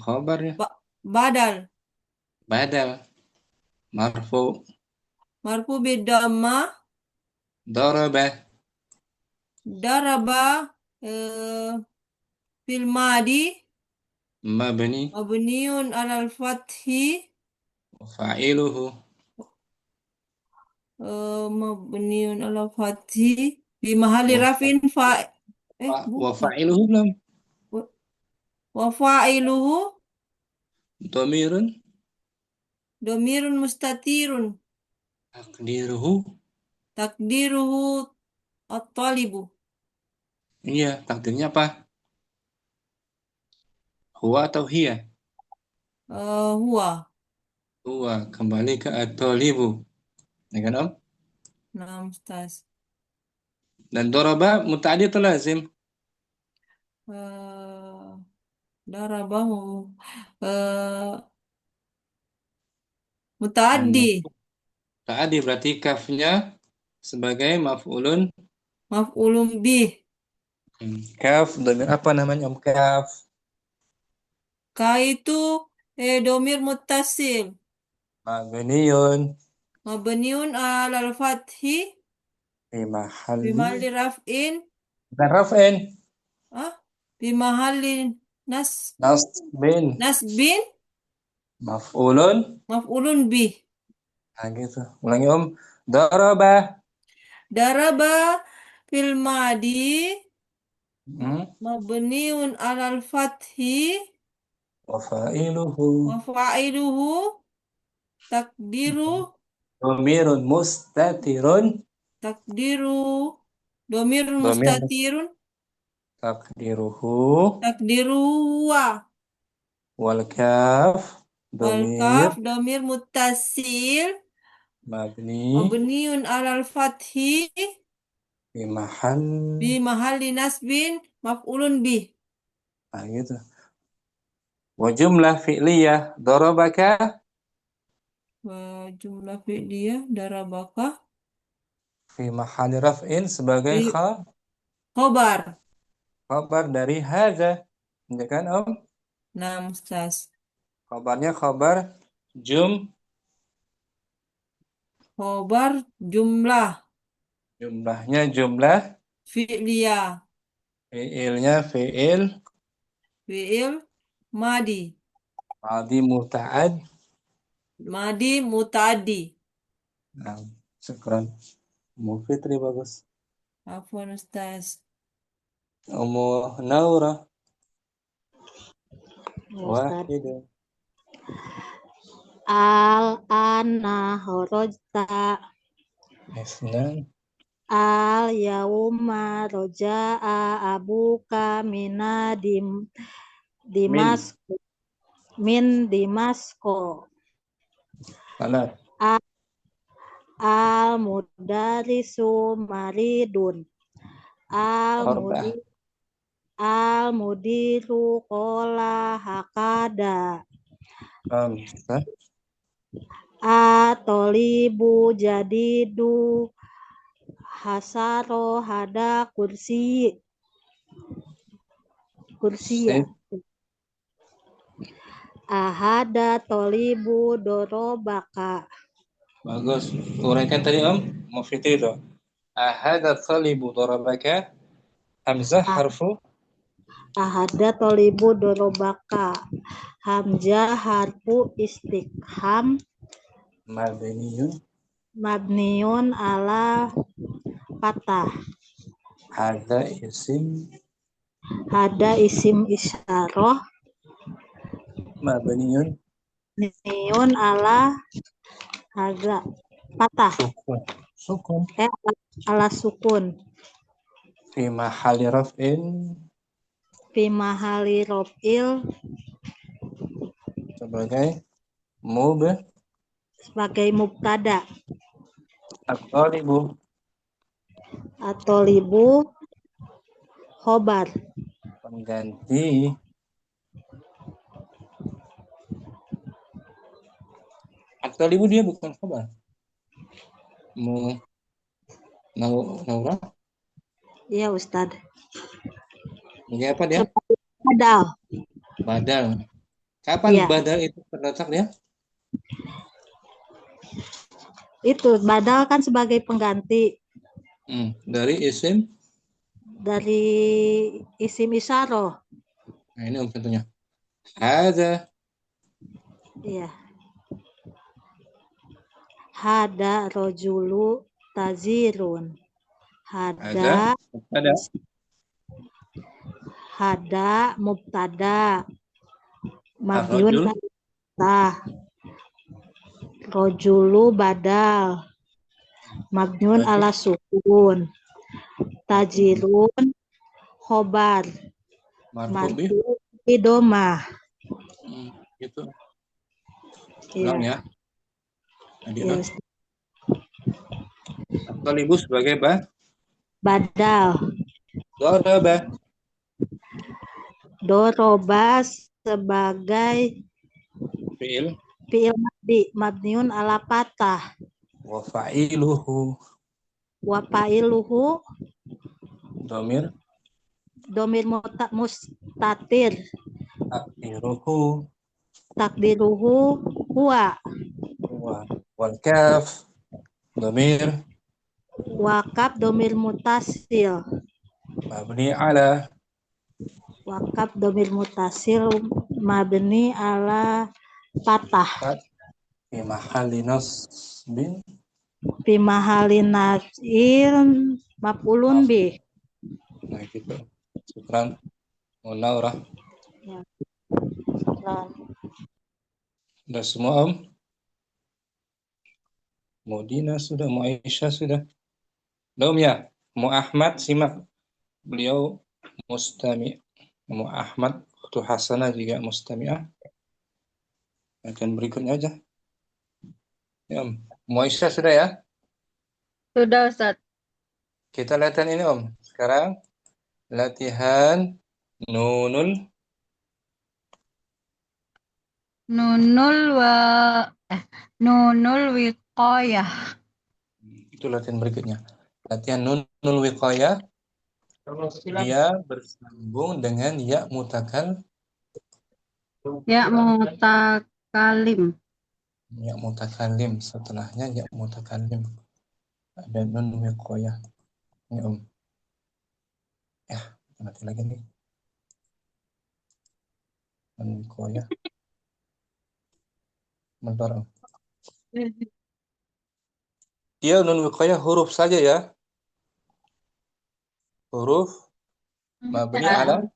A: khabar ya.
H: badal
A: Badal marfu
H: marfu bidamma
A: daraba
H: daraba fil madi
A: mabni
H: mabniun alal fathi
A: fa'iluhu
H: mabniun alal fathi di mahalli rafin
A: wa
H: bukan
A: fa'iluhu belum
H: wa fa'iluhu
A: dhamirun
H: domirun mustatirun takdiruhu at-talibu.
A: iya takdirnya apa huwa atau hiya
H: Huwa
A: huwa kembali ke at-talibu ya kan Om
H: nam Ustaz.
A: dan daraba muta'addi atau lazim
H: Darabahu mutaaddi
A: muta'addi berarti kafnya sebagai maf'ulun
H: maf'ulun bih.
A: kaf dengan apa namanya Om kaf
H: Ka itu domir muttasil
A: mabniyun
H: mabniun alal fathi
A: fi mahalli
H: bimahalli raf'in
A: dan raf'in
H: bimahalli
A: nasbin
H: nasbin
A: maf'ulun
H: maf'ulun bih.
A: nah gitu ulangi Om daraba
H: Daraba fil madi
A: hmm.
H: mabniun alal fathi
A: wa fa'iluhu
H: wa fa'iluhu takdiru
A: dhamirun mustatirun
H: Takdiru domir
A: Domir
H: mustatirun.
A: takdiruhu
H: Takdiru wa.
A: wal kaf
H: Wal
A: domir
H: kaf domir muttasil
A: mabni
H: mabniun alal fathi
A: fi mahal.
H: bi mahalli nasbin maf'ulun bih.
A: Nah, gitu. Wa jumlah fi'liyah darabaka
H: Wa jumlah fi'liyah darabaka
A: fi mahali raf'in sebagai
H: bi khobar.
A: khabar dari hadza. Ya kan, Om?
H: Nah, Ustaz.
A: Khabarnya khabar
H: Khobar jumlah
A: jumlahnya jumlah,
H: fi'liyah.
A: fi'ilnya fi'il
H: Fi'il madi.
A: madi muta'ad.
H: Madi muta'addi.
A: Nah, syukran. Fitri bagus.
H: Afwan Ustaz.
A: Ummu Naura
B: Ya, Ustaz.
A: wahidu.
B: Al-ana horojta.
A: Isnan
B: Al-yauma roja'a abuka Dimasko. Min Dimasko.
A: salat
B: Al-mudarisu maridun.
A: Arba'ah.
B: Al-mudiru kola hakada.
A: Khamsah.
B: A-tolibu jadidu hasaro hada kursi ya.
A: Sit.
B: Ahada tolibu dorobaka.
A: Bagus. Uraikan tadi, Om. Fitri itu. Ahada talibu darabaka. Hamzah harfu
B: Ahada tolibu dorobaka. Hamzah harfu istiqham
A: mabniyun
B: mabniun ala patah.
A: hadza isim
B: Hada isim isyarah
A: mabniyun
B: mabniun ala haza patah.
A: sukun
B: Ala sukun.
A: fi mahali raf'in
B: Fi mahali rofil
A: sebagai
B: sebagai mubtada.
A: at-talibu
B: Atau libu khobar.
A: pengganti at-talibu dia bukan khabar. Naura
B: Iya Ustadz.
A: ini apa dia?
B: Badal.
A: Badal. Kapan
B: Iya.
A: badal itu terletak dia?
B: Itu badal kan sebagai pengganti
A: Dari isim.
B: dari isim isyarah.
A: Nah, ini contohnya. Hadza.
B: Iya. Hada rojulu tazirun. Hada mubtada. Mabniun patah. Rojulu badal. Mabniun ala sukun. Tajirun khobar. Marfu idoma.
A: Gitu.
B: Iya.
A: Ya.
B: Iya.
A: At-talibu sebagai
B: Badal. Doroba sebagai
A: fi'il
B: mabniun ala patah.
A: wa fa'iluhu
B: Wa fa'iluhu domir mustatir. Takdiruhu huwa.
A: Wal kaf domir
B: Wakaf domir mutasil.
A: mabni ala
B: Wakaf domir mutasil mabni ala patah.
A: fi mahalli nasbin
B: Fi mahali nas'il maf'ulun bih.
A: nah gitu. Syukran. Naura.
B: Ya.
A: Sudah semua, Om? Modina sudah, Aisyah sudah. Belum ya? Mu Ahmad simak. Beliau mustami'. Mu Ahmad Ukhtu Hasanah juga mustami'ah. Akan berikutnya aja. Ya, Om. Mu Aisyah sudah ya?
B: Sudah, Ustaz.
A: Kita latihan ini, Om. Sekarang latihan nunul
B: Nunul wiqayah.
A: itu latihan berikutnya. Latihan nunul wiqayah dia bersambung dengan ya mutakal
B: Ya mutakalim.
A: ya mutakalim, setelahnya ya mutakalim. Ada nun wiqayah. Ini, Om. Ya, mati lagi nih. Nun wiqayah. Bentar, Om. Dia nun wiqayah huruf saja ya. Huruf mabni ala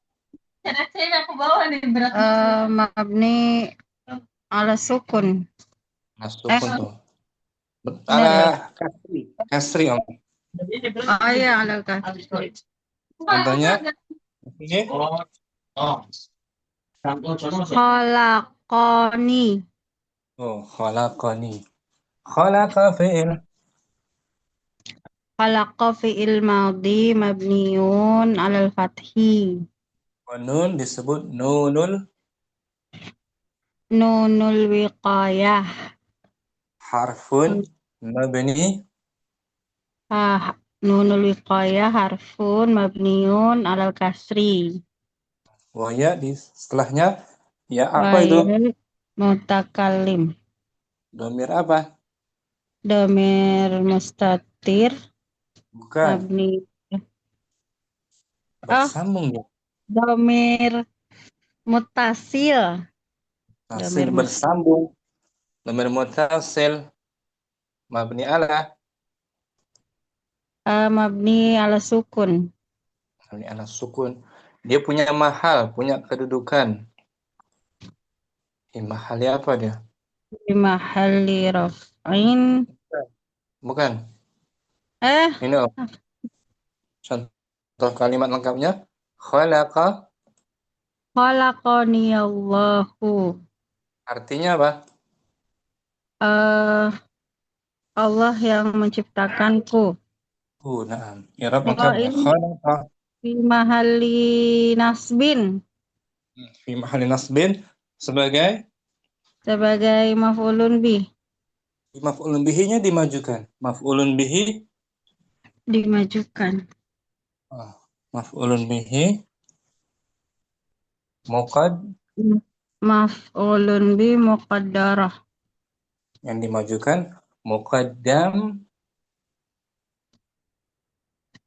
B: Mabni ala sukun.
A: sukun tuh.
B: Benar
A: Ala
B: ya?
A: kasri. Kasri, Om.
B: Oh iya, ala kasri.
A: Contohnya ini
B: Khalaqani.
A: khalaqani. Khalaqa fi'il.
B: Khalaqa fi'il madhi mabniun alal fathi.
A: Wa nun disebut nunul
B: Nunul wiqayah.
A: harfun mabni
B: Nunul wiqayah harfun mabniun alal kasri.
A: wa ya di setelahnya ya apa itu?
B: Wayal mutakalim.
A: Domir apa?
B: Domir mustatir
A: Bukan.
B: mabni.
A: Bersambung ya.
B: Domir mutasil.
A: Hasil
B: Domir
A: bersambung. Domir mutasil mabni ala
B: mabni ala sukun.
A: mabni ala sukun. Dia punya mahal, punya kedudukan. Mahalnya apa dia?
B: Di mahalli raf'in.
A: Bukan. Ini Om. Contoh kalimat lengkapnya khalaqa.
B: Khalaqani Allahu.
A: Artinya apa?
B: Allah yang menciptakanku.
A: Na'am. I'rab lengkapnya
B: ini
A: khalaqa
B: Fi mahalli nasbin.
A: fi mahalli nasbin sebagai
B: Maf'ulun bih.
A: maf'ulun bihi-nya dimajukan. Maf'ulun bihi
B: Dimajukan.
A: maf'ulun bihi
B: Maf'ulun bih muqaddarah.
A: yang dimajukan muqaddam.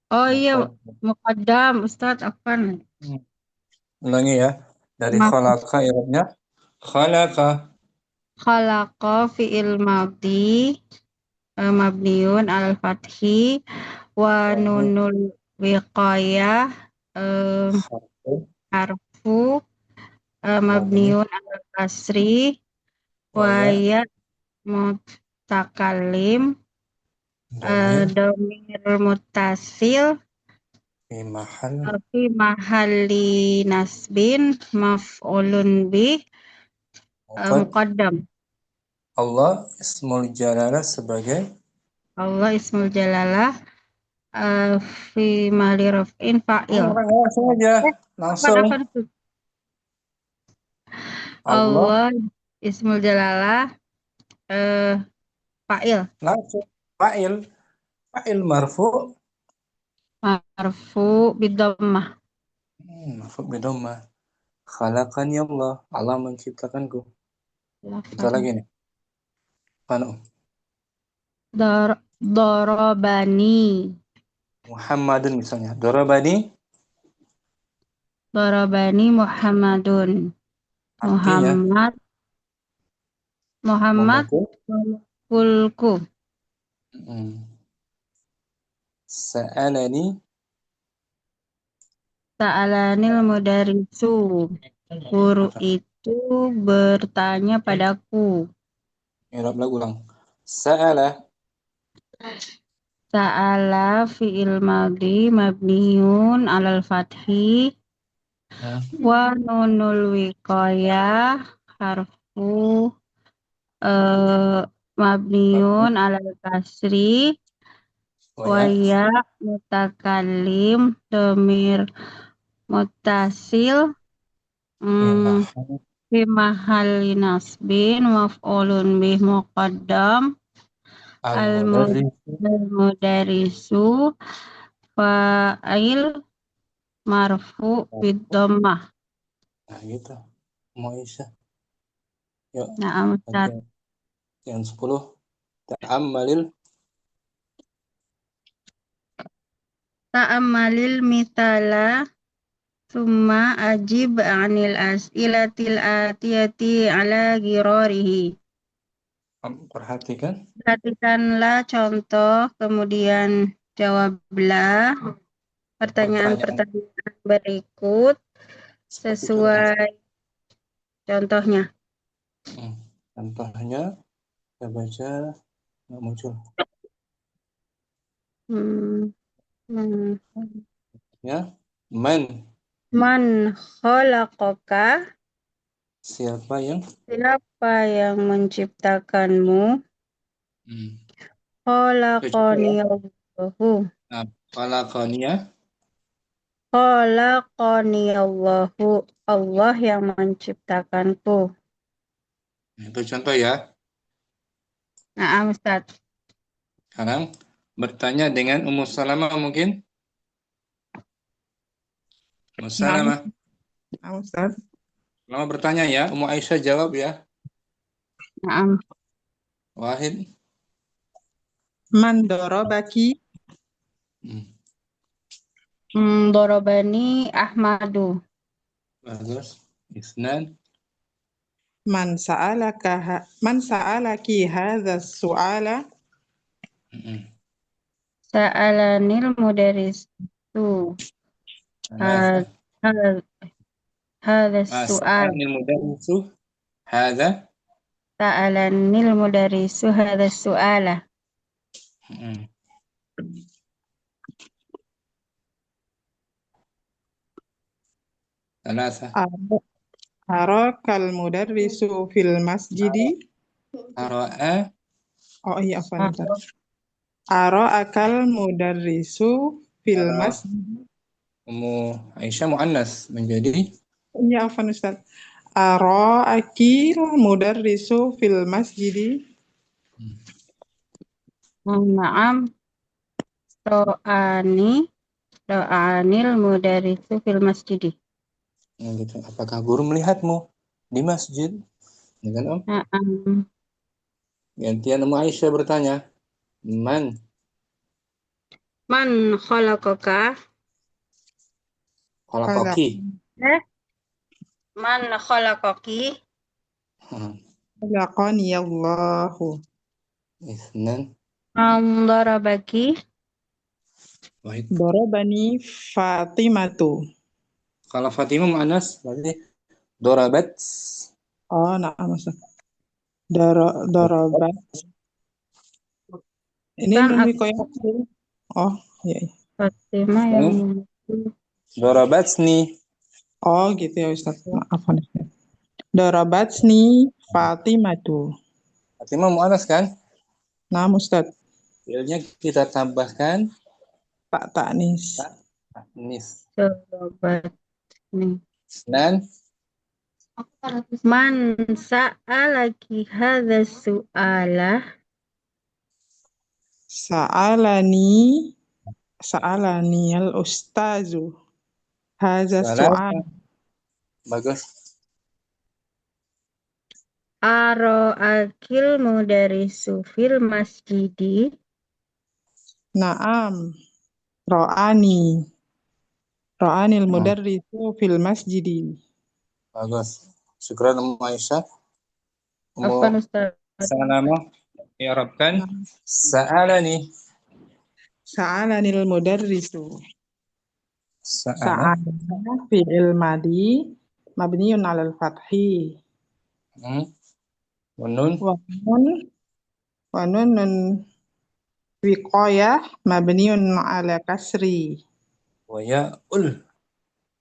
B: Oh iya, muqaddam Ustaz, apaan?
A: Ulangi ya. Dari khalaqa i'rabnya khalaqa.
B: Khalaqa fi'il madhi mabniun al fathi wa nunul wiqayah harfu mabniun al kasri wa ya mutakalim domir mutasil fi mahalli nasbin maf'ulun bih muqaddam.
A: Allah ismul jalalah sebagai
B: Allah ismul jalalah fi mahalli raf'in fa'il.
A: Langsung aja. Langsung.
B: Allah ismul jalalah fa'il.
A: Langsung. Fa'il marfu.
B: Marfu bidammah.
A: Marfu bidammah. Khalaqani Allah. Allah menciptakanku. Kita lagi nih. Mana?
B: Darabani.
A: Muhammadun misalnya. Darabani
B: Muhammadun.
A: artinya
B: Muhammad kulku.
A: Sa'alanil
B: mudarisu. Guru itu bertanya padaku.
A: I'rab ulang. Sa'ala
B: Sa'ala fi'il madhi mabniun 'alal fathi wa nunul wiqayah harfu mabniun 'alal kasri wa ya mutakallim dhamir muttasil fi mahalli nasbin maf'ulun bih muqaddam al-mudarisu fa'il marfu bid dhammah.
A: Nah gitu. Mau Aisyah. Yuk,
B: Na'am Ustaz.
A: yang 10.
B: Ta'ammalil mithala summa ajib 'anil as'ilatil atiyati ala ghirarihi. Perhatikanlah contoh, kemudian jawablah pertanyaan-pertanyaan berikut sesuai contohnya.
A: Contohnya, kita baca, nggak muncul. Ya, Man khalaqaka? Siapa yang menciptakanmu? Khalaqani Allahu. Nah, Khalaqani Allahu. Allah yang menciptakanku. Itu contoh ya.
B: Nah, Ustaz.
A: Sekarang bertanya dengan Ummu Salamah mungkin? Ummu Salamah.
E: Nah, Ustaz.
A: Lama bertanya ya, Ummu Aisyah jawab ya.
B: Naam.
A: Wahid.
E: Man darabaki?
B: Darabani Ahmadu.
A: Bagus. Isnan.
E: Man sa'alaki hadha su'ala?
B: Sa'alanil mudarrisu. Hadha su'al. Sa'alanil mudarrisu hadha su'ala.
E: Arakal mudarrisu fil masjidi? Oh iya, afwan. Arakal mudarrisu fil masjidi?
A: Ummu Aisyah muannas menjadi?
E: Iya, afwan Ustaz. Arakil mudarrisu fil masjidi?
B: Naam. Ro'anil mudarrisu fil masjidi.
A: Gitu. Apakah guru melihatmu di masjid? Ya kan, Om? Gantian Ummu Aisyah bertanya. Man
B: khalaqaka?
A: Khalaqaki.
B: Man khalaqaki?
E: Khalaqani Allahu.
A: Isnan.
B: Darabaki?
E: Darabani Fatimatu.
A: Kalau Fatimah muannas berarti darabat.
E: Oh, nah, maksud. Darabat. Ini nun wiqayah. Oh, iya.
B: Fatimah yang
A: Darabatsni.
E: Oh, gitu ya Ustaz. Maaf. Darabatsni Fatimatu.
A: Fatimah muannas kan?
E: Nah, Ustaz.
A: Fiilnya kita tambahkan
E: ta'nis.
B: Darabatni.
A: Dan
B: Man sa'alaki hadha su'ala?
E: Sa'alani al-ustazu hadha su'al.
A: Bagus.
B: Aro'akil mudarrisu fil masjidi?
E: Naam. Ra'anil mudarrisu fil masjidi.
A: Bagus. Syukran Ummu Aisyah.
B: Apa Ustaz?
A: Salamah. I'rabkan. Sa'alanil
E: mudarrisu. Sa'ala fi'il madhi mabniun 'alal fathi. Wa nun Wiqayah mabniun ala kasri.
A: Wa ya'ul.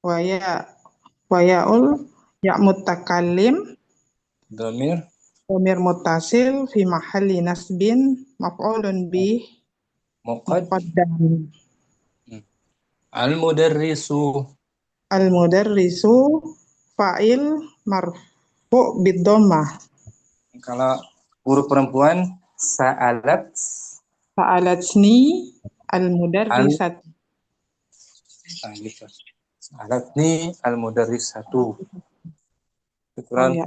E: Wa ya'ul ya mutakallim
A: Dhamir.
E: dhamir muttasil fi mahalli nasbin maf'ulun bih muqaddam.
A: Al-mudarrisu.
E: Al-mudarrisu fa'il marfu' bid-dhammah.
A: Kalau guru perempuan, sa'alat.
E: Sa'alatni al-mudarrisat.
A: Gitu. Sa'alatni al-mudarrisatu.
E: Oh
A: Syukran.
E: ya,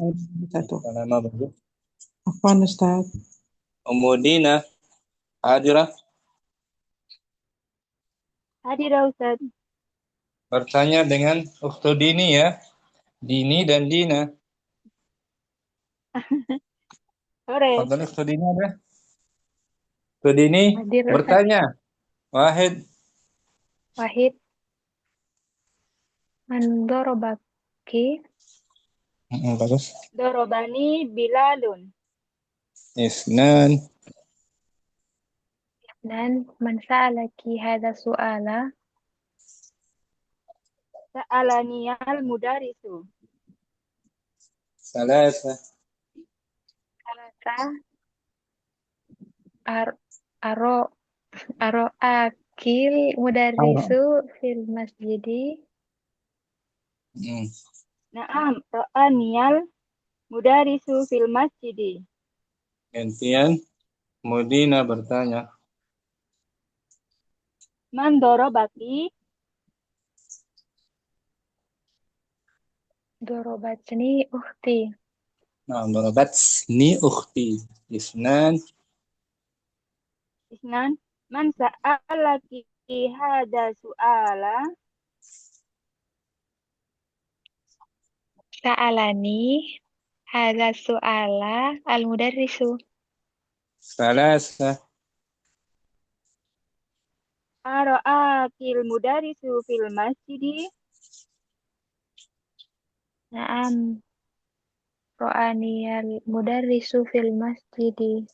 E: satu.
A: Lama bagus.
E: Afwan Ustaz.
A: Umudina. Hadirah.
G: Hadirah Ustaz.
A: Bertanya dengan Ukhtu Dini ya. Dini dan Dina.
G: Sore.
A: Fadhal Ukhtu Dini ada? Ukhtu Dini
G: Hadir Ustaz.
A: bertanya. Wahid.
G: Wahid. Man dorobaki.
A: Bagus.
G: Dorobani Bilalun.
A: Isnan.
G: Dan man sa'alaki hadha su'ala. Sa'alani al-mudarisu.
A: Salasa.
G: Salasa. Akil mudarisu fil masjidi. Naam, ra'aniyal mudarisu fil masjidi.
A: Gantian. Mudina bertanya.
G: Man dorobaki. Dorobatni ukhti.
A: Nah, darabatni ukhti. Isnan.
G: Isnan. Man sa'alaki hadha su'ala. Sa'alani hadha su'ala al-mudarrisu.
A: Salasa.
G: Ara'akil mudarisu fil masjidi. Naam. Ra'aniyal mudarrisu fil masjidi.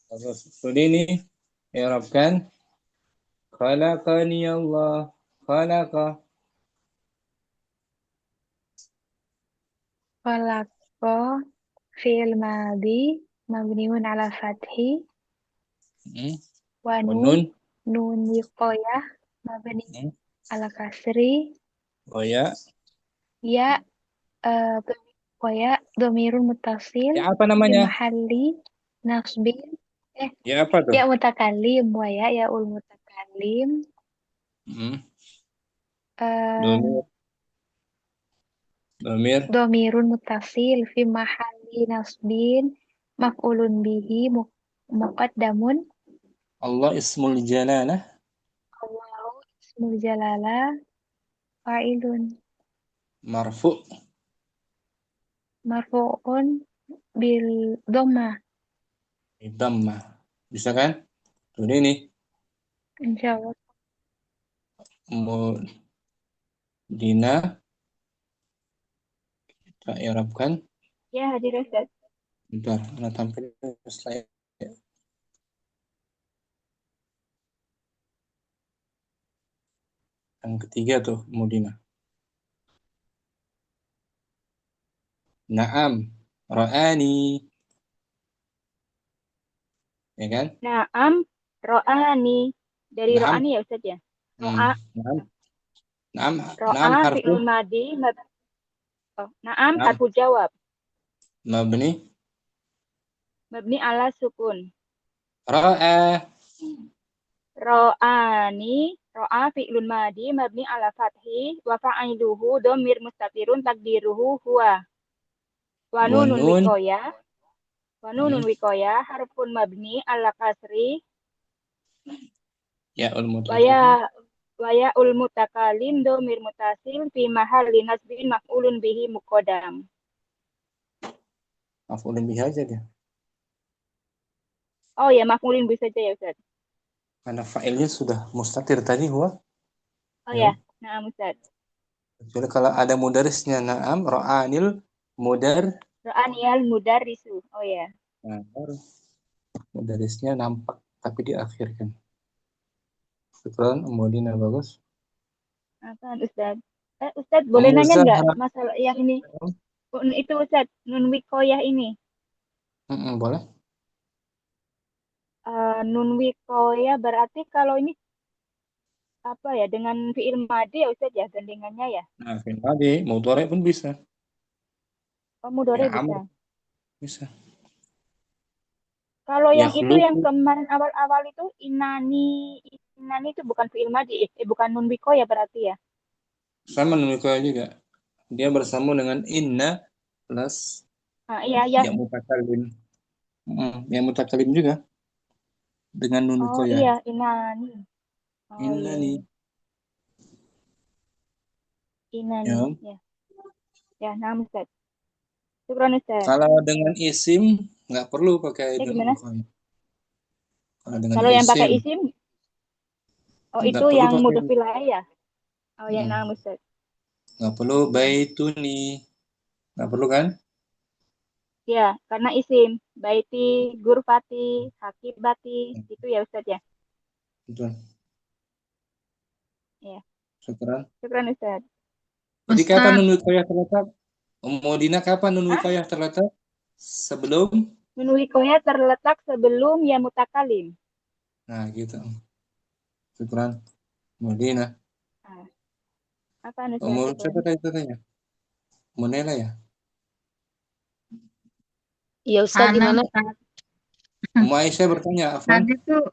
A: Bagus. Sudini. I'rabkan. Khalaqani Allah. Khalaqa.
G: Khalaqa fi'il madhi mabniun ala fathi wa
A: Nun.
G: nun wiqayah mabni ala kasri
A: Oya.
G: ya dhamirun muttasil
A: Ya apa
G: fi
A: namanya?
G: mahalli nasbin
A: Ya apa tuh?
G: ya mutakallim wa ya ul mutakallim
A: Dhamir.
G: dhamirun muttasil fi mahalli nasbin maf'ulun bihi muqaddamun
A: Allah ismul jalalah.
G: Allahu ismul jalalah fa'ilun
A: Marfu.
G: marfu'un bil dhammah.
A: Dhammah. Bisa kan? Tuh ini.
G: Insyaallah.
A: Dina. Kita i'rabkan.
G: Ya, hadir Ustaz.
A: Bentar, ana tampil slide. Yang ketiga tuh, Mudina. Naam, ra'ani. Ya kan?
G: Naam, ro'ani. Dari
A: Naam.
G: ro'ani ya Ustaz ya? Ro'a.
A: Naam
G: Ro'a
A: harfu.
G: fi'il madi. Naam harfu jawab.
A: Mabni.
G: Mabni ala sukun.
A: Ra'a.
G: Ro'ani. Ro'a fi'ilun madi. Mabni ala fathi. Wa fa'iluhu dhamir mustatirun takdiruhu huwa. Wa nunun wikoyah. Wa nunun wikoyah harfun mabni ala kasri.
A: Ya ul-mutakallim.
G: Wa ya ul mutakalim dhamir mutasil fi mahalli nasbin maf'ulun bihi muqaddam.
A: Maf'ulun bihi aja dia.
G: Oh ya, maf'ulun bihi saja ya Ustaz.
A: Karena fa'ilnya sudah mustatir tadi huwa.
G: Oh ya, na'am Ustaz.
A: Kecuali kalau ada mudarisnya na'am ra'anil
G: Ra'aniyal mudarrisu. Oh ya.
A: Nah, mudarisnya nampak tapi diakhirkan. Syukran, Umudina bagus.
G: Apaan Ustaz? Ustaz boleh nanya nggak
A: Zahra.
G: masalah yang ini? Itu Ustaz, nun wikoyah ini.
A: Boleh.
G: Nun wikoyah berarti kalau ini apa ya, dengan fi'il madi ya Ustaz ya gandengannya ya?
A: Nah, fi'il madi, mudhari pun bisa.
G: Oh, mudhari
A: Ya,
G: bisa.
A: amr bisa.
G: Kalau yang itu yang
A: Yakhluqu,
G: kemarin awal-awal itu inani itu bukan fi'il madi, bukan nun wikoyah berarti ya?
A: sama nun wikoyah juga. Dia bersambung dengan inna plus
G: Iya ya.
A: ya mutakalim. Yang mutakalim juga dengan nun
G: Oh
A: wikoyah.
G: iya, inani. Oh iya.
A: Innani.
G: Inani.
A: Ya.
G: Ya. Ya, nah Ustaz. Syukran Ustaz.
A: Kalau dengan isim nggak perlu pakai nun
G: Gimana?
A: wikoyah. Kalau dengan
G: Kalau yang pakai
A: isim
G: isim,
A: nggak
G: itu
A: perlu
G: yang
A: pakai
G: mudhof ilaih ya? Oh ya, nah Ustaz.
A: nggak perlu baituni, nggak perlu kan?
G: Ya, karena isim. Baiti, gurfati, hakibati, itu ya Ustaz ya?
A: Betul.
G: Ya.
A: Syukran.
G: Syukran Ustaz.
A: Jadi
E: Ustaz.
A: kapan nun wikoyah terletak? Umudina kapan nun wikoyah terletak? Sebelum?
G: Nun wikoyah terletak sebelum ya mutakalim.
A: Nah, gitu. Syukran. Umudina.
G: Apa Ustaz?
A: Umur
G: Syukran.
A: siapa tadi katanya? Munela ya?
F: Iya Ustaz, gimana?
A: Umu Aisyah bertanya, Afwan.
E: Tadi tuh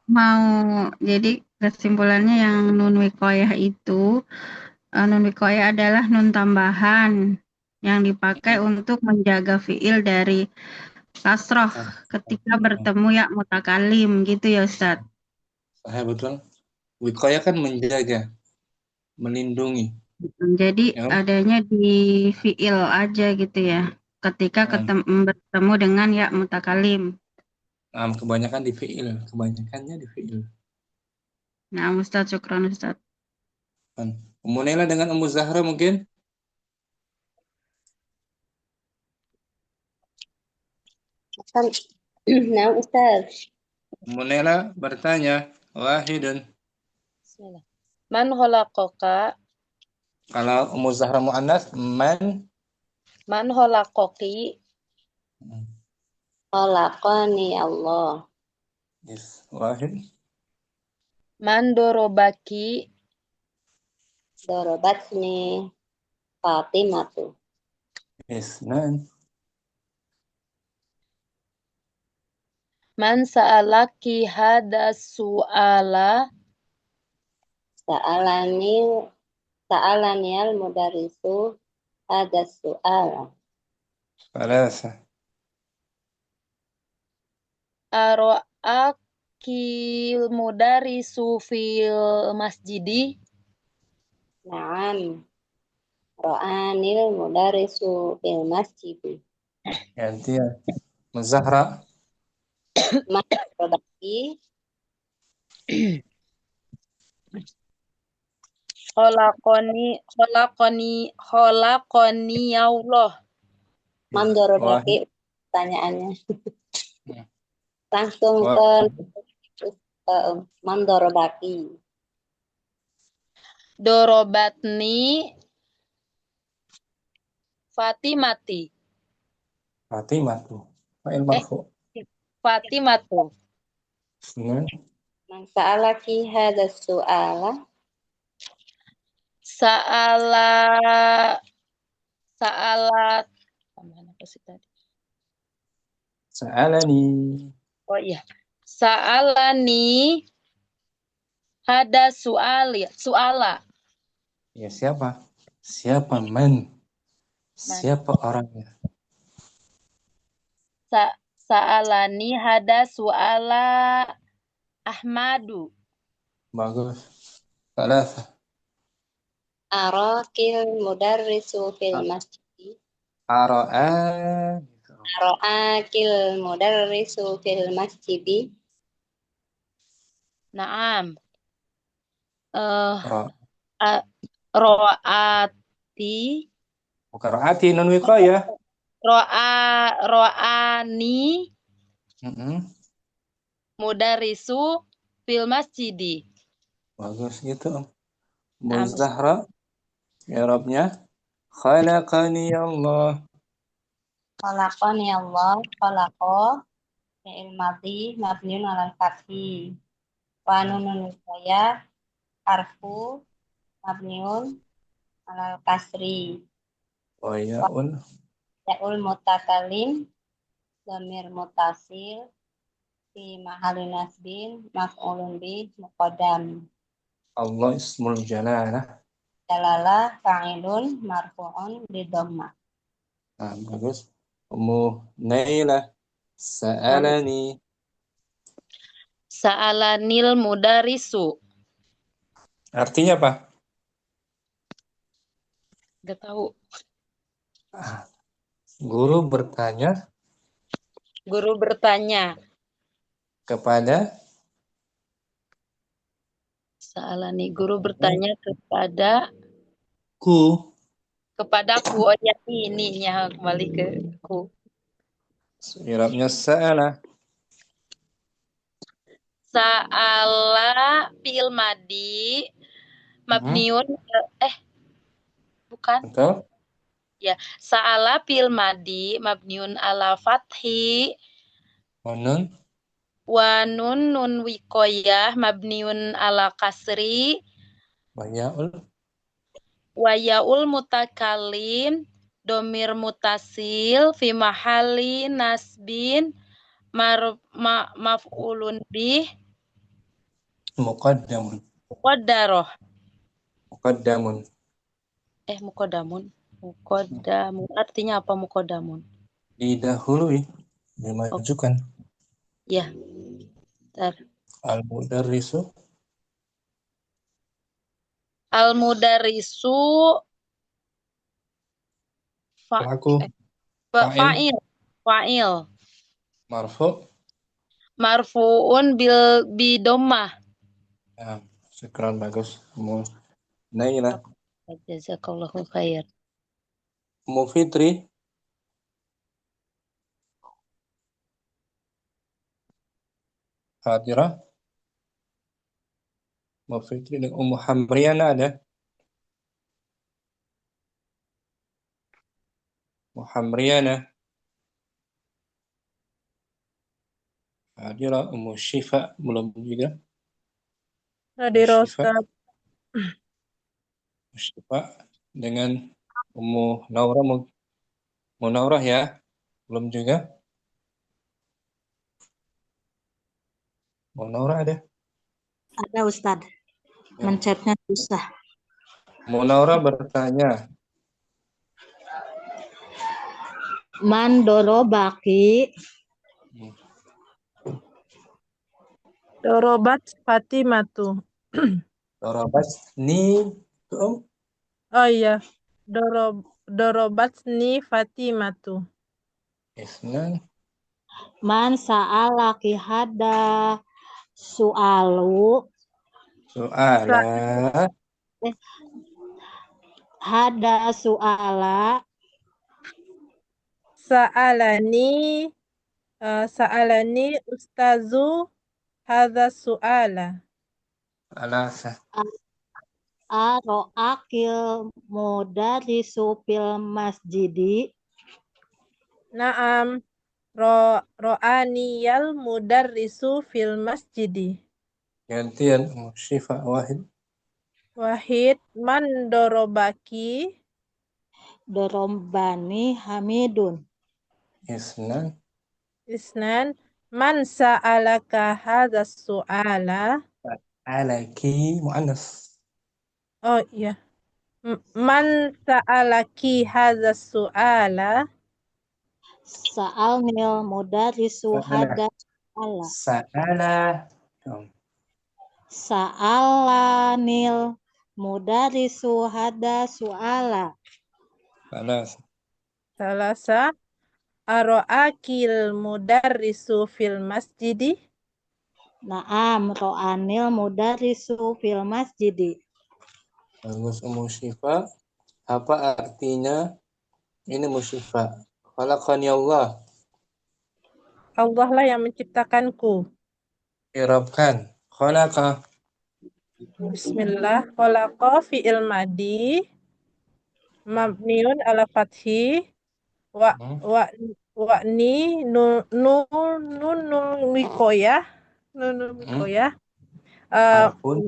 E: jadi kesimpulannya yang nun wikoyah itu, nun wikoyah adalah nun tambahan yang dipakai untuk menjaga fiil dari kasroh ketika bertemu ya mutakalim gitu ya Ustaz.
A: Saya betul. Wikoyah kan menjaga, melindungi.
E: Jadi
A: Ya.
E: adanya di fiil aja gitu ya, ketika bertemu dengan ya mutakalim.
A: Nah, kebanyakan di fiil, kebanyakannya di fiil.
E: Nah, Ustaz, syukran Ustaz.
A: Ummu Nela dengan Ummu Zahra mungkin?
B: Nah, Ustaz.
A: Ummu Nela bertanya, wahidun.
F: Bismillah. Man khalaqaka?
A: Kalau Ummu Zahra mu'annas,
F: Man khalaqaki?
B: Khalaqani Allah.
A: Yes, wahid.
F: Man dorobaki?
B: Dorobatni Fatimatu.
A: Yes, nan.
F: Man sa'alaki hada su'ala?
B: Sa'alani al-mudarrisu ada su'ala.
A: Falasa.
F: Aro'akil mudarisu fil masjidi?
B: Naam. Ra'anil mudarrisu fil masjid.
A: Ganti ya. Zahra.
B: Man dorobaki.
F: Kholakoni ya Allah.
B: Man dorobaki pertanyaannya. Langsung ke man dorobaki.
F: Dorobatni Fatimati.
A: Fatimatu. Fa'il marfu.
F: Fatimatu.
A: Nan.
B: Man sa'alaki hada su'ala.
F: Sa'alat tambahan apa sih tadi?
A: Sa'alani.
F: Oh iya. Sa'alani hada su'ala.
A: Ya, siapa? Siapa man? Siapa orangnya?
F: Sa'alani hada su'ala Ahmadu.
A: Bagus. Falasa.
B: Arakil mudarrisu fil masjid.
A: Ara'a.
B: Ara'akil mudarrisu fil masjid.
F: Naam.
A: Ra.
F: Ro'ati.
A: Bukan ra'ati, non wiqayah.
F: Ro'ani. mudarisu fil masjidi.
A: Bagus gitu.
F: Nah,
A: Muzahra, i'rabnya khalaqani Allah.
B: Khalaqani Allah, khalaqa, fi'il madhi, mabniun alal fathi. Wa nunun wiqayah, harfu, mabniun alal kasri.
A: Wa ya'un,
B: Ya'ul mutakalim, dhamir mutasil, fi mahali nasbin, maf'ulun bih, muqaddam.
A: Allah ismul jalalah.
B: Jalalah, fa'ilun, marfu'un, bidhammah.
A: Nah, bagus. Nailah, sa'alani.
F: sa'alanil mudarisu.
A: Artinya apa?
F: Gak tahu.
A: Guru bertanya
F: Guru bertanya.
A: kepada
F: Sa'alani. Guru bertanya kepadaku. Oh ya, ininya kembali ke ku.
A: i'rabnya sa'ala.
F: Sa'ala fi'il madi mabniun bukan.
A: Betul?
F: Ya, sa'ala fi'il madi mabniun ala fathi
A: Wanun,
F: wa nun wiqayah mabniun ala kasri
A: wa ya'ul,
F: wa yaul mutakallim domir mutasil fi mahali nasbin maf'ulun bih
A: muqaddamun.
F: muqaddaroh
A: Muqaddamun.
F: muqaddamun artinya apa muqaddamun?
A: Didahului, dimajukan.
F: Ya, bentar.
A: Al-mudarrisu,
F: Al-mudarisu
A: pelaku,
F: fa'il
A: marfu.
F: marfu'un bidommah.
A: Ya, syukran, bagus. Nailah.
F: Jazakallahu khair.
A: Fitri, hadirah. Fitri dan Ummu Hamriana ada. Muhamriana. Hadirah. Ummu Syifa belum juga.
C: Hadir
A: Syifa,
C: Ustaz.
A: Syifa dengan Ummu Naurah. Ummu Naurah ya, belum juga. Ummu Naurah ada.
B: Ada Ustaz, mencetnya susah.
A: Ummu Naurah bertanya,
B: Man dorobaki,
C: Dorobat Fatimatu.
A: Dorobasni,
C: Oh iya. Dorobatni Fatimatu.
A: Isnan,
B: man sa'alaki hada su'alu,
A: su'ala,
B: hada su'ala,
C: Sa'alani Ustazu hadza su'ala.
A: alasa,
B: aro'akil mudarisu fil masjidi,
C: Naam. Ro'aniyal mudarrisu fil masjidi.
A: gantian Ummu Syifa wahid,
C: Wahid man dorobaki.
B: dorombani hamidun,
A: Isnan,
C: Man sa'alaka hadza su'ala.
A: alaki mu'annas,
C: Oh iya. Man sa'alaki hadza su'ala.
B: sa'alnil mudarisu hada su'ala,
A: sa'ala,
B: sa'alanil mudarisu hada su'ala,
A: alasa,
C: Salasa. Aro'akil mudarrisu fil masjidi.
B: na'am ro'anil mudarisu fil masjidi.
A: bagus. Ummu Syifa, apa artinya ini Ummu Syifa? Khalaqani Allah.
C: Allah lah yang menciptakanku.
A: I'rabkan. Khalaqa.
C: Bismillah. Khalaqa fi'il madi mabniun ala fathi wa
A: Hmm.
C: wa ni nun wikoyah nun wikoyah
A: Harfun.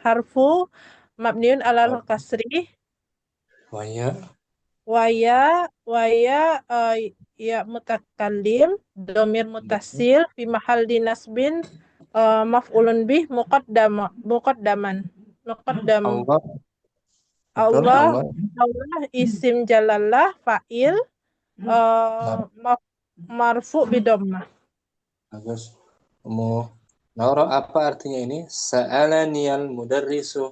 C: harfu mabniun ala kasri
A: Waya.
C: waya ya mutakallim domir mutasil fi mahal dinasbin maf'ulun bih muqaddaman
A: Allah. Betul.
C: Allah
A: Allah.
C: isim jalallah fa'il marfu bidomah.
A: Bagus. Naura, apa artinya ini? Sa'alaniyal mudarrisu.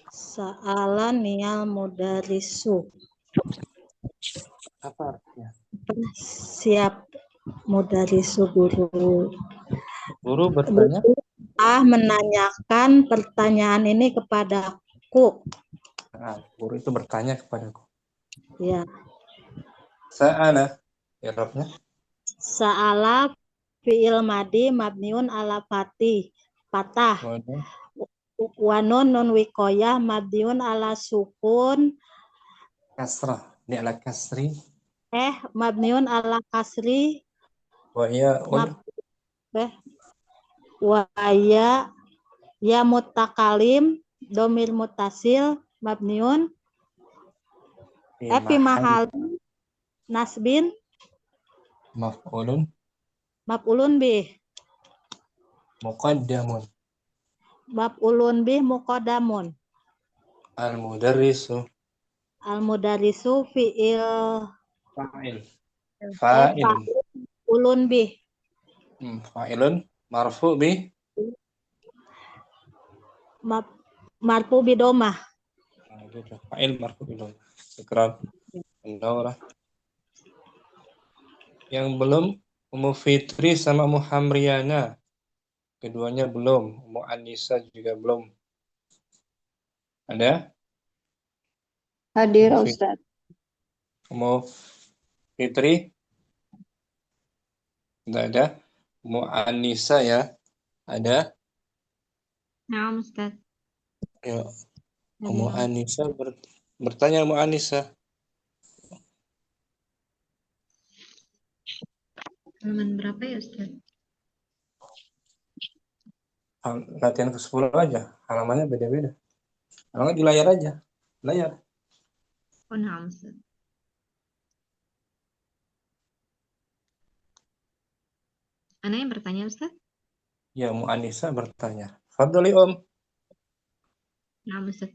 B: Sa'alaniyal mudarrisu.
A: Apa artinya?
B: Siap mudarrisu guru.
A: Guru bertanya.
B: Menanyakan pertanyaan ini kepadaku.
A: Nah, guru itu bertanya kepadaku.
B: Ya.
A: Sa'ala. I'rabnya.
B: Sa'ala fi'il madi mabniun ala patah. Wa nun wikoyah mabniun ala sukun.
A: Kasrah. Ini ala kasri.
B: Mabniun ala kasri. Ya mutakalim domir mutasil mabniun fi mahal nasbin maf'ulun bih muqaddamun al-mudarrisu fi'il fa'ilun bih
A: fa'ilun marfu bih
B: marfu bidomah.
A: Fa'il marfu bidomah. Syukran. Yang belum Ummu Fitri sama Ummu Hamriana. Keduanya belum. Ummu Anissa juga belum. Ada?
D: Hadir Ustaz.
A: Ummu Fitri? Tidak ada. Ummu Anissa ya. Ada?
E: Nah, Ustaz.
A: Ya. Ummu Anissa bertanya Ummu Anissa.
E: Halaman berapa ya, Ustaz?
A: Latihan ke-10 aja. Halamannya beda-beda. Halaman di layar aja. Layar.
E: Oh, nah, Ustaz. Ana yang bertanya, Ustaz?
A: Ya, Ummu Anissa bertanya. Fadli
E: Nah, Ustaz.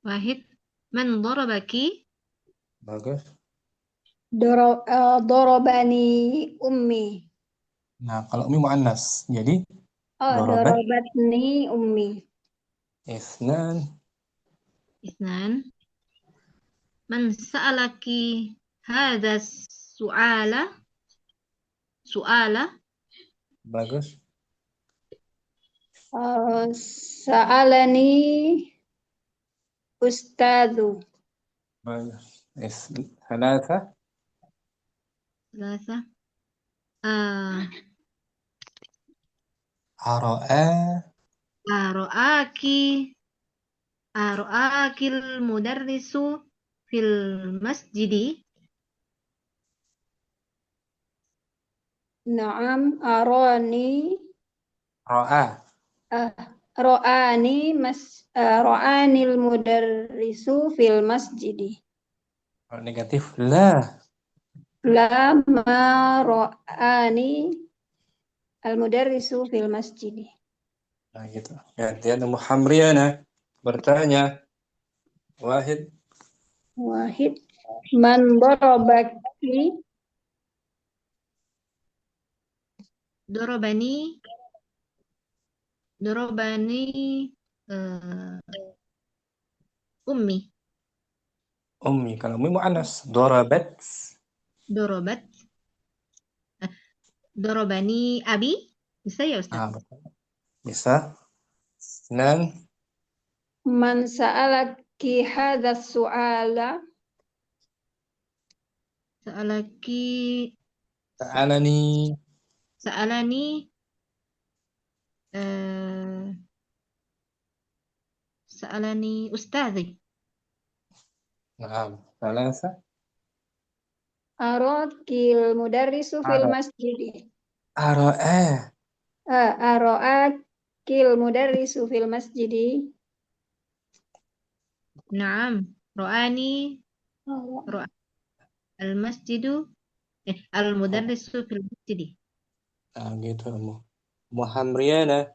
E: Wahid, man darabaki?
A: Bagus.
D: Dorobani ummi.
A: Nah, kalau ummi muannas, jadi
D: Dorobatni ummi.
A: Isnan.
E: Man sa'alaki hadha su'ala?
A: Bagus.
D: Sa'alani ustadzu.
A: Bagus. Thalatha.
E: Ara'akil mudarrisu fil masjidi?
D: Naam, arani. Ra'anil mudarrisu fil masjidi.
A: Negatif. La
D: ma ra'ani al mudarrisu fil masjidi.
A: Nah, gitu. Gantian Ummu Hamriana bertanya. Wahid.
D: Man darabaki?
E: Dorobani ummi.
A: Kalau ummi muannas. Dorobat.
E: Dorobani abi? Bisa ya, Ustaz?
A: Bisa. Isnan.
D: Man sa'alaki hadha su'ala?
E: Sa'alaki
A: Sa'alani.
E: Sa'alani eh, Sa'alani ustadzi.
A: Naam. Salasa.
D: Arakil mudarrisu fil
A: Ara.
D: masjidi.
A: Ara'a.
D: Arakil mudarrisu fil masjidi.
E: Naam. Ra'ani Ra al-masjidu al-mudarrisu fil masjidi.
A: Nah, gitu Muhamriyana.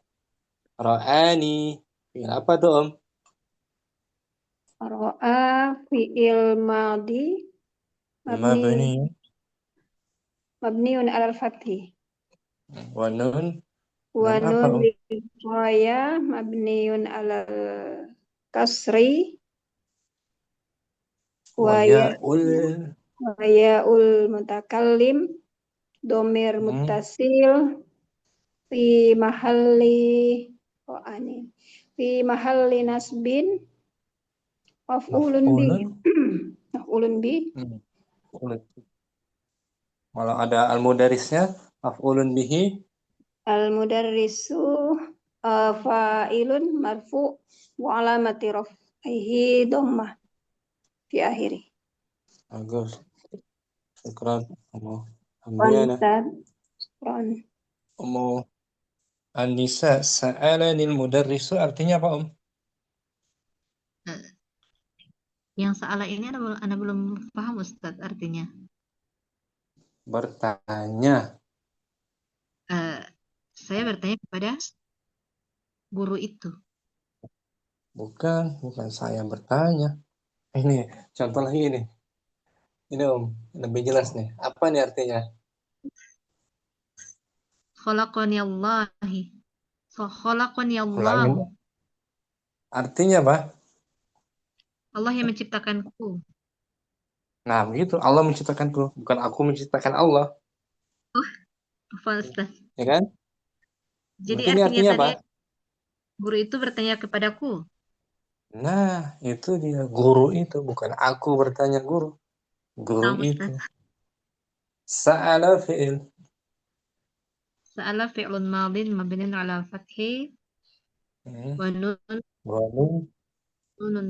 A: Ra'ani. Fi'il apa tuh Om?
D: Ra'a fi'il madi
A: Mabni.
D: mabniun alal fathi.
A: Wa nun.
D: Wa
A: Nun apa
D: nun
A: Om?
D: liqaya mabniun alal kasri.
A: Wa ya'ul.
D: Wa ya'ul mutakallim domir muttasil fi mahalli fi mahalli nasbin maf'ulun bi. Maf'ulun bi.
A: Kalau ada al-mudarisnya, maf'ulun bihi.
D: Al-mudarrisu fa'ilun marfu' wa alamati raf'ihi dhammah fi akhiri.
A: Bagus. Syukran. Alhamdulillah. Ummu An-Nisa sa'alanil mudarrisu artinya apa Om?
E: Yang sa'ala ini Anda belum paham Ustaz artinya.
A: Bertanya.
E: Saya bertanya kepada guru itu.
A: Bukan saya bertanya. Ini contoh lagi ini. Ini Om, lebih jelas nih. Apa nih artinya?
E: Khalaqani Allahi. Khalaqani
A: Ulangi,
E: Allah.
A: Mbak. Artinya apa?
E: Allah yang menciptakanku.
A: Nah, begitu. Allah menciptakanku, bukan aku menciptakan Allah.
E: Apa Ustaz?
A: Ya kan?
E: Jadi
A: Berarti ini artinya
E: tadi
A: apa?
E: guru itu bertanya kepadaku.
A: Nah, itu dia. Guru itu, bukan aku bertanya guru. Guru itu. Sa'ala fi'il.
E: Sa'ala fi'lun madin mabniun ala fathi wa nunun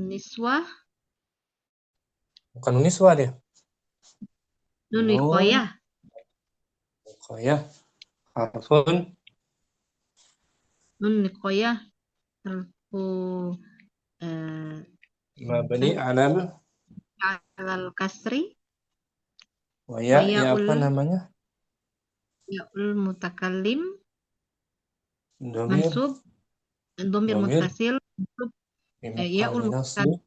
E: niswah.
A: Bukan niswah dia.
E: Nun wiqayah.
A: Wiqayah. Harfun.
E: Nun wiqayah. Harfu
A: Mabni alal
E: kasri.
A: wa ya apa namanya?
E: Ya'ul mutakallim.
A: Domir.
E: Mansub. Domir muttasil. Mansub. Ya'ul mutakallim.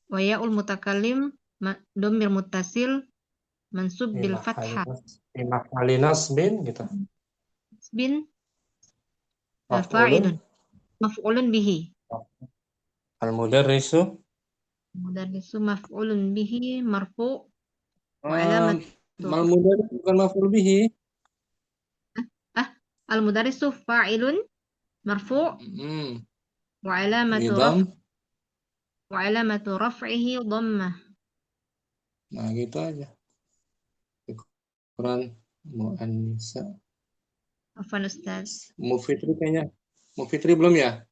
E: Wa ya'ul mutakallim. Domir muttasil. Mansub bil fathah.
A: Fi mahali nasbin gitu.
E: Bin.
A: Maf'ulun.
E: Maf'ulun bihi.
A: Al-mudarrisu.
E: Mudarrisu maf'ulun bihi marfu' wa
A: alamat. Al-mudarris bukan maf'ul bihi.
E: Al-mudarrisu fa'ilun marfu' wa alamatu raf'ihi dhammah.
A: Nah, gitu aja. Quran Mu'an-Nisa.
E: Afwan Ustaz.
A: Mufitri kayaknya. Mufitri belum ya?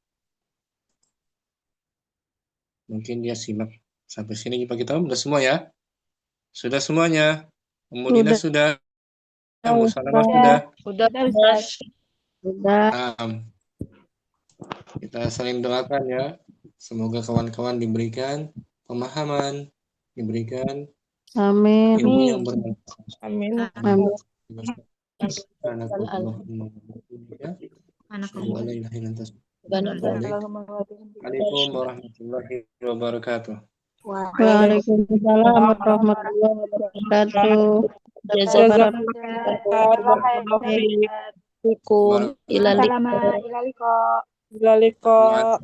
A: Mungkin dia simak. Sampai sini kita udah semua ya? Sudah semuanya? Umudina sudah? Musalamah sudah?
F: Sudah, Ustaz.
A: Nah, kita saling doakan ya. Semoga kawan-kawan diberikan pemahaman, diberikan ilmu yang bermanfaat.
F: Amin.
A: Assalamualaikum warahmatullahi wabarakatuh.
E: Waalaikumsalam warahmatullahi wabarakatuh.
F: Jazakallahu khairan. Ila liqa.